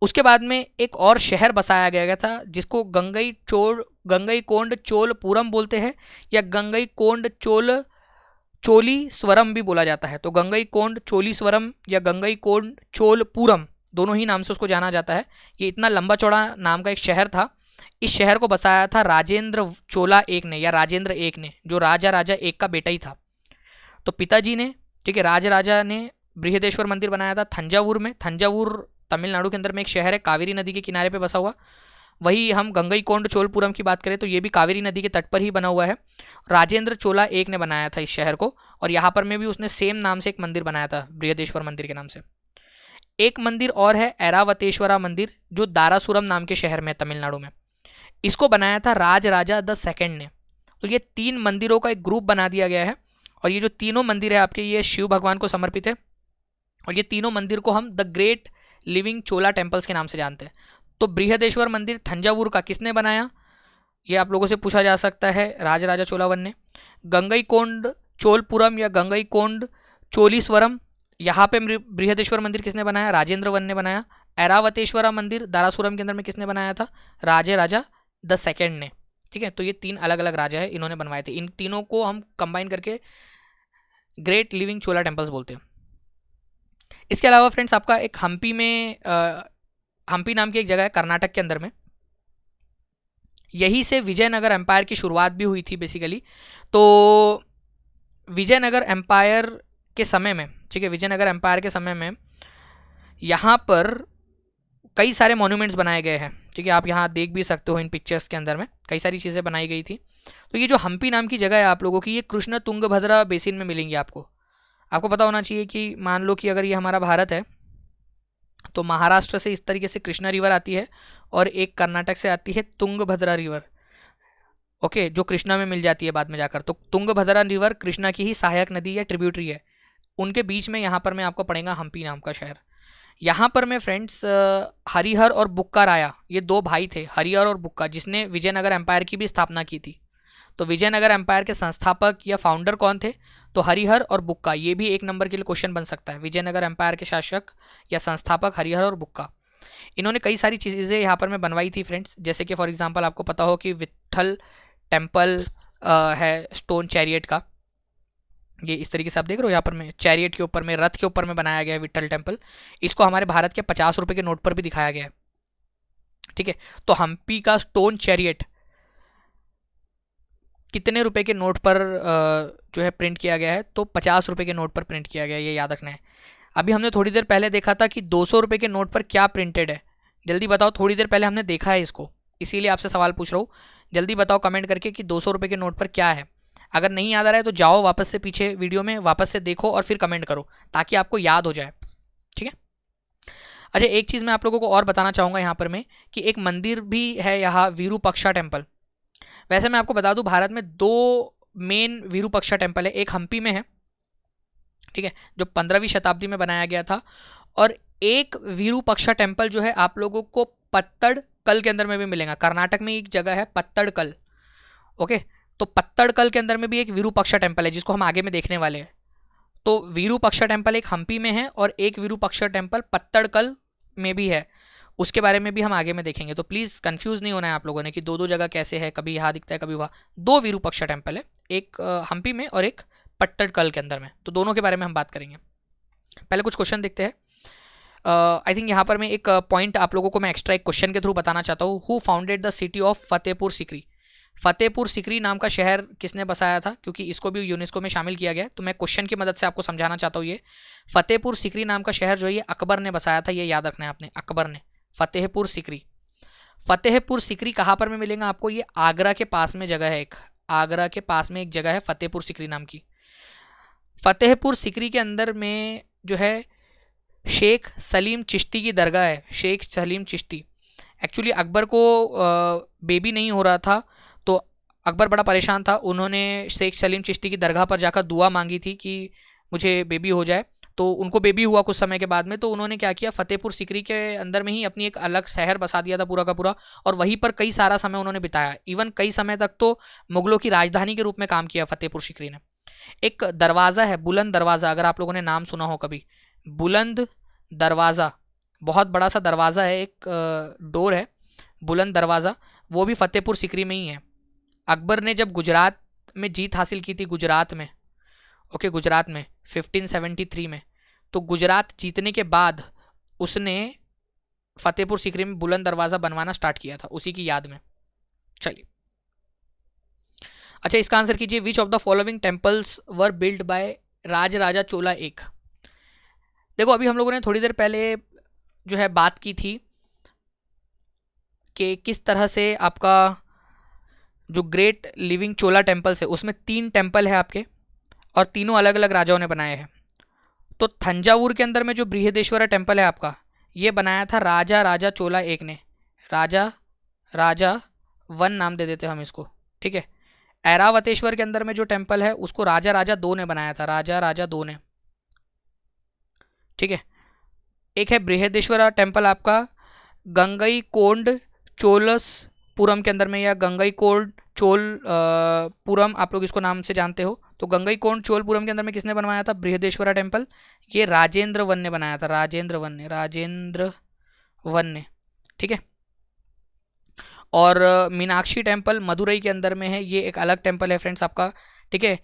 उसके बाद में एक और शहर बसाया गया था जिसको गंगईकोंड चोलपुरम बोलते हैं, या गंगईकोंड चोली स्वरम भी बोला जाता है। तो गंगईकोंड चोली स्वरम या गंगईकोंड चोलपुरम, दोनों ही नाम से उसको जाना जाता है। ये इतना लंबा चौड़ा नाम का एक शहर था। इस शहर को बसाया था राजेंद्र चोला एक ने, या राजेंद्र एक ने, जो राजा राजा एक का बेटा ही था। तो पिताजी ने, ठीक है, राजा ने बृहदेश्वर मंदिर बनाया था थंजावुर में। थंजावुर तमिलनाडु के अंदर में एक शहर है, कावेरी नदी के किनारे पे बसा हुआ। वही हम गंगईकोंड चोलपुरम की बात करें तो ये भी कावेरी नदी के तट पर ही बना हुआ है। राजेंद्र चोला एक ने बनाया था इस शहर को, और यहाँ पर में भी उसने सेम नाम से एक मंदिर बनाया था, बृहदेश्वर मंदिर के नाम से। एक मंदिर और है ऐरावतेश्वरा मंदिर, जो दारासुरम नाम के शहर में, तमिलनाडु में। इसको बनाया था राज राजा द सेकंड ने। तो ये 3 मंदिरों का एक ग्रुप बना दिया गया है, और ये जो तीनों मंदिर है आपके, ये शिव भगवान को समर्पित है, और ये तीनों मंदिर को हम the great living Chola temples के नाम से जानते हैं। तो बृहदेश्वर मंदिर थंजावुर का किसने बनाया? ये आप लोगों से पूछा जा सकता है, राज राजा चोलावन ने। गंगईकोंड चोलपुरम या गंगईकोंड चोलीश्वरम, यहाँ पे बृहदेश्वर मंदिर किसने बनाया? राजेंद्र वन ने बनाया। ऐरावतेश्वरा मंदिर दारासुरम के अंदर में किसने बनाया था? राजे राजा द सेकेंड ने। ठीक है, तो ये 3 अलग अलग राजा है, इन्होंने बनवाए थे। इन तीनों को हम कंबाइन करके ग्रेट लिविंग चोला टेम्पल्स बोलते हैं। इसके अलावा फ्रेंड्स, आपका एक हम्पी में हम्पी नाम की एक जगह है कर्नाटक के अंदर में, यहीं से विजयनगर एम्पायर की शुरुआत भी हुई थी बेसिकली। तो विजयनगर एम्पायर के समय में, ठीक है, विजयनगर एम्पायर के समय में यहाँ पर कई सारे मॉन्यूमेंट्स बनाए गए हैं। ठीक है, आप यहाँ देख भी सकते हो इन पिक्चर्स के अंदर में कई सारी चीज़ें बनाई गई थी। तो ये जो हम्पी नाम की जगह है आप लोगों की, ये कृष्ण तुंगभद्रा बेसिन में मिलेंगी आपको। आपको पता होना चाहिए कि मान लो कि अगर ये हमारा भारत है, तो महाराष्ट्र से इस तरीके से कृष्णा रिवर आती है, और एक कर्नाटक से आती है तुंगभद्रा रिवर, ओके, जो कृष्णा में मिल जाती है बाद में जाकर। तो तुंगभद्रा रिवर कृष्णा की ही सहायक नदी या ट्रिब्यूटरी है, उनके बीच में यहाँ पर मैं आपको पड़ेगा हम्पी नाम का शहर। यहाँ पर मैं फ्रेंड्स हरिहर और बुक्का राया, ये दो भाई थे हरिहर और बुक्का, जिसने विजयनगर एम्पायर की भी स्थापना की थी। तो विजयनगर एम्पायर के संस्थापक या फाउंडर कौन थे? तो हरिहर और बुक्का। ये भी एक नंबर के लिए क्वेश्चन बन सकता है। विजयनगर एम्पायर के शासक या संस्थापक हरिहर और बुक्का। इन्होंने कई सारी चीज़ें यहाँ पर मैं बनवाई थी फ्रेंड्स, जैसे कि फॉर एग्जांपल आपको पता हो कि विट्ठल टेम्पल है स्टोन चैरियट का, ये इस तरीके से आप देख रहे हो यहाँ पर में चैरियट के ऊपर में, रथ के ऊपर में बनाया गया है विट्ठल टेम्पल। इसको हमारे भारत के 50 रुपये के नोट पर भी दिखाया गया है। ठीक है, तो हम्पी का स्टोन चैरियट कितने रुपए के नोट पर जो है प्रिंट किया गया है? तो 50 रुपये के नोट पर प्रिंट किया गया है, ये याद रखना है। अभी हमने थोड़ी देर पहले देखा था कि 200 रुपये के नोट पर क्या प्रिंटेड है, जल्दी बताओ। थोड़ी देर पहले हमने देखा है इसको, इसीलिए आपसे सवाल पूछ रहा हूँ। जल्दी बताओ कमेंट करके कि 200 रुपये के नोट पर क्या है। अगर नहीं याद आ रहा है तो जाओ वापस से पीछे वीडियो में वापस से देखो और फिर कमेंट करो, ताकि आपको याद हो जाए। ठीक है। अच्छा, एक चीज़ मैं आप लोगों को और बताना चाहूँगा यहाँ पर मैं, कि एक मंदिर भी है यहाँ, विरूपाक्षा टेम्पल। वैसे मैं आपको बता दूं, भारत में दो मेन विरूपाक्षा टेम्पल है। एक हम्पी में है, ठीक है, जो 15वीं शताब्दी में बनाया गया था। और एक विरूपाक्षा टेम्पल जो है आप लोगों को पत्तड़कल के अंदर में भी मिलेगा। कर्नाटक में एक जगह है पत्तड़कल। ओके, तो पत्तड़कल के अंदर में भी एक विरूपाक्षा टेम्पल है, जिसको हम आगे में देखने वाले हैं। तो विरूपाक्षा टेम्पल एक हम्पी में है और एक विरूपाक्षा टेम्पल पत्तड़कल में भी है। उसके बारे में भी हम आगे में देखेंगे। तो प्लीज़ कंफ्यूज नहीं होना है आप लोगों ने कि दो दो जगह कैसे है, कभी यहाँ दिखता है कभी वहाँ। दो विरूपाक्षा टेम्पल है, एक हम्पी में और एक पट्टड़कल के अंदर में। तो दोनों के बारे में हम बात करेंगे। पहले कुछ क्वेश्चन देखते हैं। आई थिंक यहाँ पर मैं एक पॉइंट आप लोगों को मैं एक्स्ट्रा एक क्वेश्चन के थ्रू बताना चाहता हूँ। Who founded the city of Fatehpur Sikri? Fatehpur Sikri नाम का शहर किसने बसाया था? क्योंकि इसको भी यूनेस्को में शामिल किया गया है, तो मैं क्वेश्चन की मदद से आपको समझाना चाहता हूँ। ये फतेहपुर सिकरी नाम का शहर जो है ये अकबर ने बसाया था, ये याद रखना है आपने, अकबर ने। फतेहपुर सिकरी, फतेहपुर सिकरी कहाँ पर में मिलेगा आपको? ये आगरा के पास में जगह है एक, आगरा के पास में एक जगह है फतेहपुर सिकरी नाम की। फतेहपुर सिकरी के अंदर में जो है शेख सलीम चिश्ती की दरगाह है। शेख सलीम चिश्ती, एक्चुअली अकबर को बेबी नहीं हो रहा था, तो अकबर बड़ा परेशान था। उन्होंने शेख सलीम चिश्ती की दरगाह पर जाकर दुआ मांगी थी कि मुझे बेबी हो जाए। तो उनको बेबी हुआ कुछ समय के बाद में, तो उन्होंने क्या किया, फतेहपुर सिकरी के अंदर में ही अपनी एक अलग शहर बसा दिया था पूरा का पूरा, और वहीं पर कई सारा समय उन्होंने बिताया। इवन कई समय तक तो मुगलों की राजधानी के रूप में काम किया फतेहपुर सिकरी ने। एक दरवाज़ा है बुलंद दरवाज़ा, अगर आप लोगों ने नाम सुना हो कभी, बुलंद दरवाज़ा, बहुत बड़ा सा दरवाज़ा है, एक डोर है बुलंद दरवाज़ा, वो भी फतेहपुर सिकरी में ही है। अकबर ने जब गुजरात में जीत हासिल की थी, गुजरात में, ओके, गुजरात में 1573 में, तो गुजरात जीतने के बाद उसने फतेहपुर सिकरी में बुलंद दरवाज़ा बनवाना स्टार्ट किया था, उसी की याद में। चलिए, अच्छा इसका आंसर कीजिए। Which of the following temples were build by Raja Chola एक? देखो, अभी हम लोगों ने थोड़ी देर पहले जो है बात की थी कि किस तरह से आपका जो ग्रेट लिविंग चोला टेम्पल्स है उसमें 3 टेम्पल है आपके, और तीनों अलग अलग राजाओं ने बनाए हैं। तो थंजावुर के अंदर में जो बृहदेश्वरा टेम्पल है आपका, ये बनाया था राजा चोला एक ने। राजा 1 नाम दे देते हम इसको, ठीक है। ऐरावतेश्वर के अंदर में जो टेम्पल है उसको राजा 2 ने बनाया था, राजा 2 ने, ठीक है। एक है बृहदेश्वरा टेम्पल आपका गंगई कोंड चोलसपुरम के अंदर में, या गंगई कोंड पुरम, आप लोग इसको नाम से जानते हो। तो गंगई कोंड चोलपुरम के अंदर में किसने बनवाया था बृहदेश्वरा टेम्पल? ये राजेंद्र वन ने बनाया था, राजेंद्र वन ने, ठीक है। और मीनाक्षी टेम्पल मदुरई के अंदर में है, ये एक अलग टेम्पल है फ्रेंड्स आपका, ठीक है।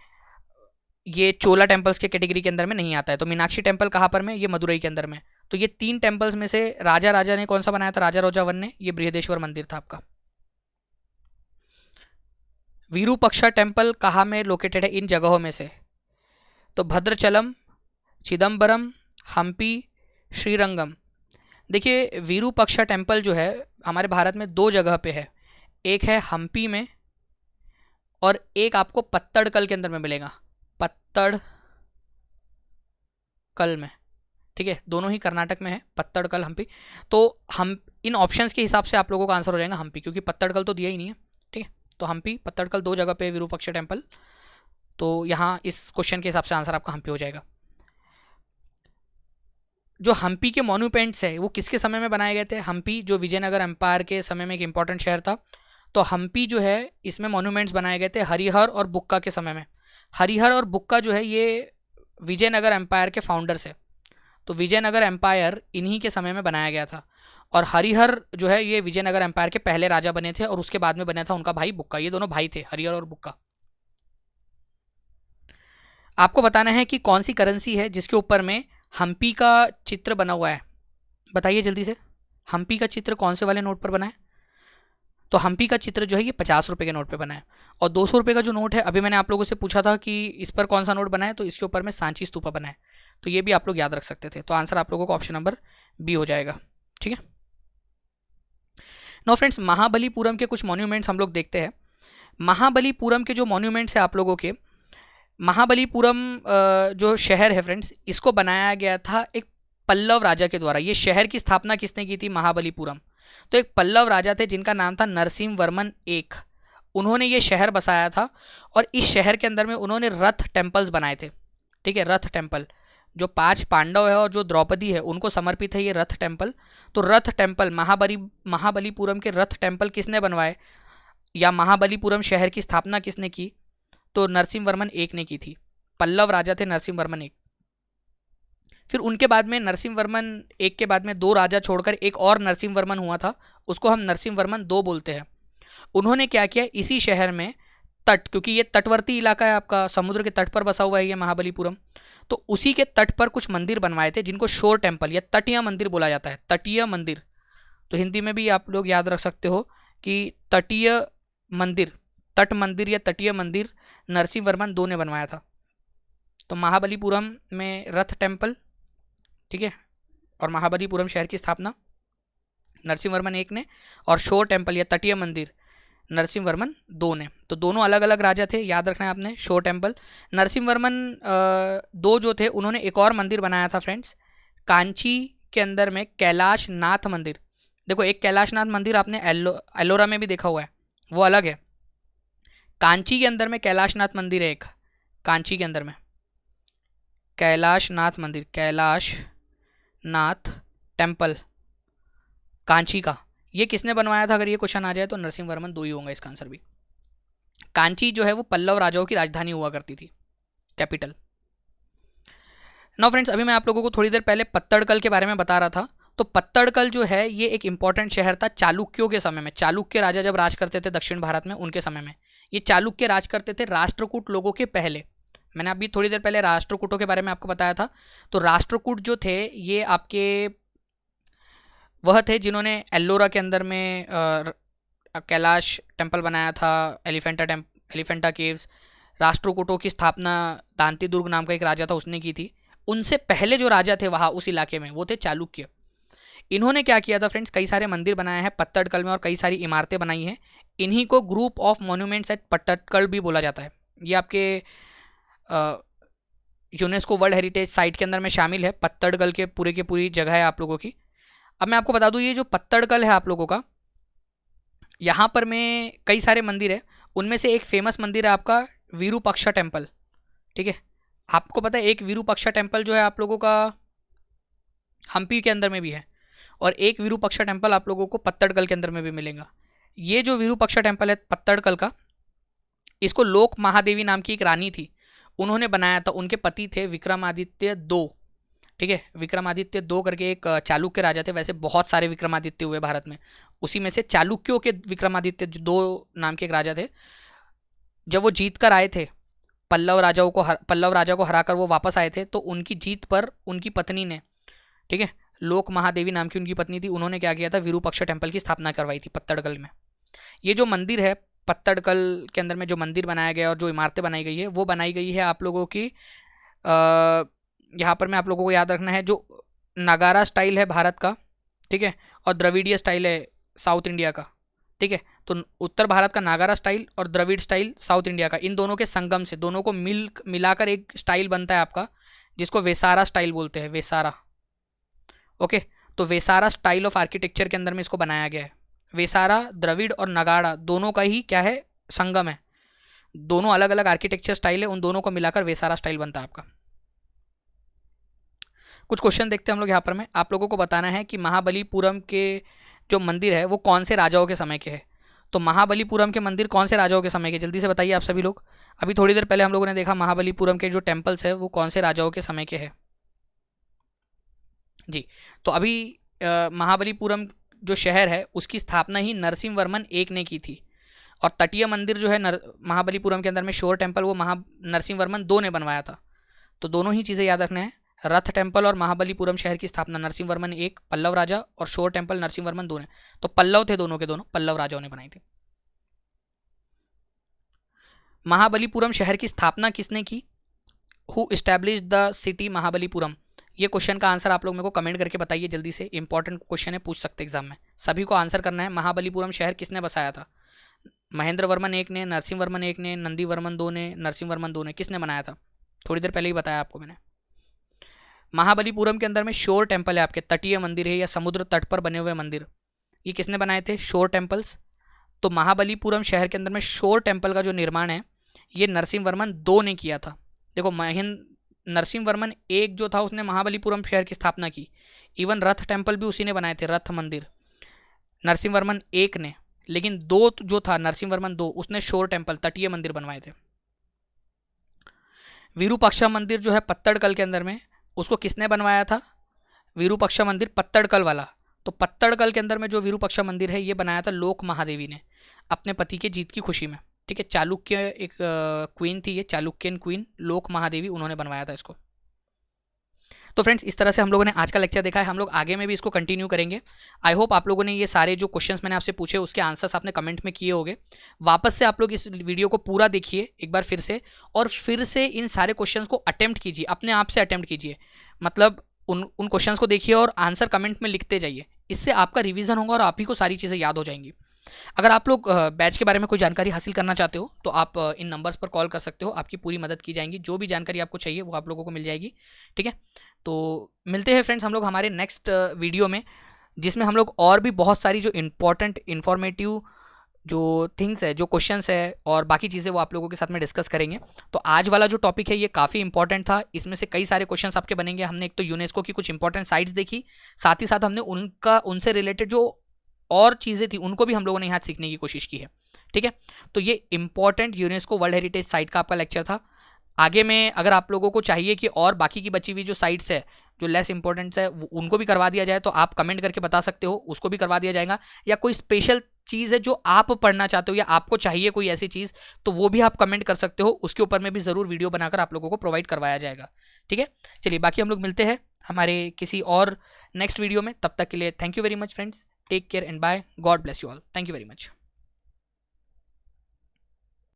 ये चोला टेम्पल्स के कैटेगरी के अंदर में नहीं आता है। तो मीनाक्षी टेम्पल कहाँ पर में? ये मदुरई के अंदर में। तो ये 3 टेम्पल्स में से राजा ने कौन सा बनाया था? राजा 1 ने, ये बृहदेश्वर मंदिर था आपका। विरूपाक्षा टेम्पल कहाँ में लोकेटेड है इन जगहों में से? तो भद्रचलम, चिदम्बरम, हम्पी, श्रीरंगम। देखिए, विरूपाक्षा टेम्पल जो है हमारे भारत में 2 जगह पे है, एक है हम्पी में और एक आपको पत्तड़कल के अंदर में मिलेगा, पत्तड़कल में, ठीक है। दोनों ही कर्नाटक में है, पत्तड़कल, हम्पी। तो हम इन ऑप्शंस के हिसाब से आप लोगों का आंसर हो जाएगा हम्पी, क्योंकि पत्तड़कल तो दिया ही नहीं है, ठीक है। तो हम्पी पत्तड़कल 2 जगह पे विरूपाक्षा टेम्पल, तो यहाँ इस क्वेश्चन के हिसाब से आंसर आपका हम्पी हो जाएगा। जो हम्पी के मॉन्यूमेंट्स है वो किसके समय में बनाए गए थे? हम्पी जो विजयनगर एम्पायर के समय में एक इंपॉर्टेंट शहर था, तो हम्पी जो है इसमें मॉन्यूमेंट्स बनाए गए थे हरिहर और बुक्का के समय में। हरिहर और बुक्का जो है ये विजयनगर एम्पायर के फाउंडर्स है, तो विजयनगर एम्पायर इन्हीं के समय में बनाया गया था। और हरिहर जो है ये विजयनगर एम्पायर के पहले राजा बने थे और उसके बाद में बना था उनका भाई बुक्का। ये दोनों भाई थे, हरिहर और बुक्का। आपको बताना है कि कौन सी करेंसी है जिसके ऊपर में हम्पी का चित्र बना हुआ है। बताइए जल्दी से, हम्पी का चित्र कौन से वाले नोट पर बना है? तो हम्पी का चित्र जो है ये 50 रुपये के नोट पे बना है। और 200 रुपये का जो नोट है, अभी मैंने आप लोगों से पूछा था कि इस पर कौन सा नोट बना है, तो इसके ऊपर में सांची स्तूपा बना है। तो ये भी आप लोग याद रख सकते थे। तो आंसर आप लोगों को ऑप्शन नंबर बी हो जाएगा। ठीक है। नो फ्रेंड्स, महाबलीपुरम के कुछ मॉन्यूमेंट्स हम लोग देखते हैं। महाबलीपुरम के जो मॉन्यूमेंट्स है आप लोगों के, महाबलीपुरम जो शहर है फ्रेंड्स, इसको बनाया गया था एक पल्लव राजा के द्वारा। ये शहर की स्थापना किसने की थी? महाबलीपुरम। तो एक पल्लव राजा थे जिनका नाम था नरसिंह वर्मन एक। उन्होंने ये शहर बसाया था और इस शहर के अंदर में उन्होंने रथ टेम्पल्स बनाए थे। ठीक है, रथ टेम्पल, जो 5 पांडव है और जो द्रौपदी है उनको समर्पित है ये रथ टेम्पल। तो रथ टेम्पल, महाबलीपुरम के रथ टेम्पल किसने बनवाए, या महाबलीपुरम शहर की स्थापना किसने की? तो नरसिंह वर्मन एक ने की थी। पल्लव राजा थे नरसिंह वर्मन एक। फिर उनके बाद में नरसिंह वर्मन एक के बाद में 2 राजा छोड़कर एक और नरसिंह वर्मन हुआ था, उसको हम नरसिंह वर्मन 2 बोलते हैं। उन्होंने क्या किया, इसी शहर में तट, क्योंकि ये तटवर्ती इलाका है आपका, समुद्र के तट पर बसा हुआ है ये महाबलीपुरम, तो उसी के तट पर कुछ मंदिर बनवाए थे जिनको शोर टेम्पल या तटीय मंदिर बोला जाता है। तटीय मंदिर, तो हिंदी में भी आप लोग याद रख सकते हो कि तटीय मंदिर, तट मंदिर या तटीय मंदिर नरसिंह वर्मन 2 ने बनवाया था। तो महाबलीपुरम में रथ टेम्पल, ठीक है, और महाबलीपुरम शहर की स्थापना नरसिंह वर्मन 1 ने, और शोर टेम्पल या तटीय मंदिर नरसिंह वर्मन 2 ने। तो दोनों अलग अलग राजा थे, याद रखना है आपने। शोर टेम्पल, नरसिंह वर्मन 2 जो थे उन्होंने एक और मंदिर बनाया था फ्रेंड्स, कांची के अंदर में कैलाश नाथ मंदिर। देखो, एक कैलाश नाथ मंदिर आपने एलोरा में भी देखा हुआ है, वो अलग है। कांची के अंदर में कैलाश नाथ मंदिर है एक, कांची के अंदर में कैलाश नाथ मंदिर, कैलाश नाथ टेम्पल कांची का, ये किसने बनवाया था? अगर ये क्वेश्चन आ जाए तो नरसिंह वर्मन 2 ही होगा इसका आंसर भी। कांची जो है वो पल्लव राजाओं की राजधानी हुआ करती थी, कैपिटल। नाउ फ्रेंड्स, अभी मैं आप लोगों को थोड़ी देर पहले पत्तड़कल के बारे में बता रहा था। तो पत्तड़कल जो है ये एक इंपॉर्टेंट शहर था चालुक्यों के समय में। चालुक्य राजा जब राज करते थे दक्षिण भारत में, उनके समय में ये चालुक्य राज करते थे राष्ट्रकूट लोगों के पहले। मैंने अभी थोड़ी देर पहले राष्ट्रकूटों के बारे में आपको बताया था। तो राष्ट्रकूट जो थे ये आपके वह थे जिन्होंने एल्लोरा के अंदर में कैलाश टेम्पल बनाया था, एलिफेंटा केव्स। राष्ट्रकूटों की स्थापना दांती दुर्ग नाम का एक राजा था उसने की थी। उनसे पहले जो राजा थे वहाँ उस इलाके में वो थे चालुक्य। इन्होंने क्या किया था फ्रेंड्स, कई सारे मंदिर बनाए हैं पत्तड़कल में और कई सारी इमारतें बनाई हैं। इन्हीं को ग्रुप ऑफ मॉन्यूमेंट्स एट पत्तड़कल भी बोला जाता है। ये आपके यूनेस्को वर्ल्ड हेरिटेज साइट के अंदर में शामिल है। पत्तड़कल के पूरी जगह है आप लोगों की। अब मैं आपको बता दूं, ये जो पत्तड़कल है आप लोगों का, यहाँ पर में कई सारे मंदिर है। उनमें से एक फेमस मंदिर है आपका विरूपाक्षा टेम्पल। ठीक है, आपको पता है एक विरूपाक्षा टेम्पल जो है आप लोगों का हम्पी के अंदर में भी है, और एक विरूपाक्षा टेम्पल आप लोगों को पत्तड़कल के अंदर में भी मिलेगा। ये जो विरूपाक्षा टेम्पल है पत्तड़कल का, इसको लोक महादेवी नाम की एक रानी थी, उन्होंने बनाया था। उनके पति थे विक्रमादित्य 2। ठीक है, विक्रमादित्य 2 करके एक चालुक्य राजा थे। वैसे बहुत सारे विक्रमादित्य हुए भारत में, उसी में से चालुक्यों के विक्रमादित्य 2 नाम के एक राजा थे। जब वो जीत कर आए थे, पल्लव राजा को हराकर वो वापस आए थे, तो उनकी जीत पर उनकी पत्नी ने, ठीक है, लोक महादेवी नाम की उनकी पत्नी थी, उन्होंने क्या किया था, विरूपाक्षा टेम्पल की स्थापना करवाई थी पत्तड़कल में। ये जो मंदिर है पत्तड़कल के अंदर में, जो मंदिर बनाया गया और जो इमारतें बनाई गई है वो बनाई गई है आप लोगों की, यहाँ पर मैं आप लोगों को याद रखना है, जो नगारा स्टाइल है भारत का, ठीक है, और द्रविड़ीय स्टाइल है साउथ इंडिया का। ठीक है, तो उत्तर भारत का नागारा स्टाइल और द्रविड़ स्टाइल साउथ इंडिया का, इन दोनों के संगम से, दोनों को मिलाकर एक स्टाइल बनता है आपका, जिसको वेसारा स्टाइल बोलते हैं, वेसारा। ओके, तो वेसारा स्टाइल ऑफ आर्किटेक्चर के अंदर में इसको बनाया गया है। वेसारा, द्रविड़ और नगाड़ा दोनों का ही क्या है, संगम है। दोनों अलग अलग आर्किटेक्चर स्टाइल है, उन दोनों को मिलाकर वेसारा स्टाइल बनता है आपका। कुछ क्वेश्चन देखते हैं हम लोग यहाँ पर। में आप लोगों को बताना है कि महाबलीपुरम के जो मंदिर है वो कौन से राजाओं के समय के हैं। तो महाबलीपुरम के मंदिर कौन से राजाओं के समय के, जल्दी से बताइए आप सभी लोग। अभी थोड़ी देर पहले हम लोगों ने देखा महाबलीपुरम के जो टेम्पल्स है वो कौन से राजाओं के समय के हैं जी। तो अभी महाबलीपुरम जो शहर है उसकी स्थापना ही नरसिंह वर्मन एक ने की थी, और तटीय मंदिर जो है महाबलीपुरम के अंदर में शोर टेम्पल वो नरसिंह वर्मन 2 ने बनवाया था। तो दोनों ही चीज़ें याद रखना है, रथ टेम्पल और महाबलीपुरम शहर की स्थापना नरसिंह वर्मन 1 पल्लव राजा, और शोर टेम्पल नरसिंह वर्मन 2 ने। तो पल्लव थे दोनों के दोनों, पल्लव राजाओं ने बनाई थी। महाबलीपुरम शहर की स्थापना किसने की? Who establish the city Mahabalipuram? ये क्वेश्चन का आंसर आप लोग मेरे को कमेंट करके बताइए जल्दी से, इंपॉर्टेंट क्वेश्चन है, पूछ सकते एग्जाम में। सभी को आंसर करना है। महाबलीपुरम शहर किसने बसाया था? महेंद्र वर्मन 1 ने, नरसिंह वर्मन 1 ने, नंदी वर्मन 2 ने, नरसिंह वर्मन 2 ने, किसने बनाया था? थोड़ी देर पहले ही बताया आपको मैंने। महाबलीपुरम के अंदर में शोर टेम्पल है, आपके तटीय मंदिर है या समुद्र तट पर बने हुए मंदिर, ये किसने बनाए थे? शोर टेम्पल्स। तो महाबलीपुरम शहर के अंदर में शोर टेम्पल का जो निर्माण है ये नरसिंह वर्मन 2 ने किया था। देखो नरसिंह वर्मन 1 जो था उसने महाबलीपुरम शहर की स्थापना की, इवन रथ टेम्पल भी उसी ने बनाए थे, रथ मंदिर नरसिंह वर्मन 1 ने। लेकिन 2 जो था नरसिंह वर्मन 2 उसने शोर टेम्पल तटीय मंदिर बनवाए थे। विरूपाक्षा मंदिर जो है पत्तड़कल के अंदर में, उसको किसने बनवाया था? विरूपाक्षा मंदिर पत्तड़कल वाला। तो पत्तड़कल के अंदर में जो विरूपाक्षा मंदिर है ये बनाया था लोक महादेवी ने अपने पति के जीत की खुशी में, ठीक है। चालुक्य एक क्वीन थी, ये चालुक्यन क्वीन लोक महादेवी, उन्होंने बनवाया था इसको। तो फ्रेंड्स इस तरह से हम लोगों ने आज का लेक्चर देखा है, हम लोग आगे में भी इसको कंटिन्यू करेंगे। आई होप आप लोगों ने ये सारे जो क्वेश्चंस मैंने आपसे पूछे उसके आंसर्स आपने कमेंट में किए होंगे। वापस से आप लोग इस वीडियो को पूरा देखिए एक बार फिर से, और फिर से इन सारे क्वेश्चंस को अटेम्प्ट कीजिए, अपने आप से अटेम्प्ट कीजिए। मतलब उन क्वेश्चंस को देखिए और आंसर कमेंट में लिखते जाइए, इससे आपका रिवीजन होगा और आप ही को सारी चीज़ें याद हो जाएंगी। अगर आप लोग बैच के बारे में कोई जानकारी हासिल करना चाहते हो तो आप इन नंबर्स पर कॉल कर सकते हो, आपकी पूरी मदद की जाएगी। जो भी जानकारी आपको चाहिए वो आप लोगों को मिल जाएगी, ठीक है। तो मिलते हैं फ्रेंड्स हम लोग हमारे नेक्स्ट वीडियो में, जिसमें हम लोग और भी बहुत सारी जो इम्पोर्टेंट इन्फॉर्मेटिव जो थिंग्स है, जो क्वेश्चंस है और बाकी चीज़ें वो आप लोगों के साथ में डिस्कस करेंगे। तो आज वाला जो टॉपिक है ये काफ़ी इंपॉर्टेंट था, इसमें से कई सारे क्वेश्चंस आपके बनेंगे। हमने एक तो यूनेस्को की कुछ इंपॉर्टेंट साइट्स देखी, साथ ही साथ हमने उनसे रिलेटेड जो और चीज़ें थी उनको भी हम लोगों ने यहाँ सीखने की कोशिश की है, ठीक है। तो ये important UNESCO world heritage site का आपका लेक्चर था। आगे में अगर आप लोगों को चाहिए कि और बाकी की बची हुई जो साइट्स है जो लेस इंपॉर्टेंट है उनको भी करवा दिया जाए तो आप कमेंट करके बता सकते हो, उसको भी करवा दिया जाएगा। या कोई स्पेशल चीज़ है जो आप पढ़ना चाहते हो या आपको चाहिए कोई ऐसी चीज़, तो वो भी आप कमेंट कर सकते हो, उसके ऊपर में भी ज़रूर वीडियो बनाकर आप लोगों को प्रोवाइड करवाया जाएगा, ठीक है। चलिए बाकी हम लोग मिलते हैं हमारे किसी और नेक्स्ट वीडियो में, तब तक के लिए thank you very much friends, take care and bye, God bless you all, thank you very much.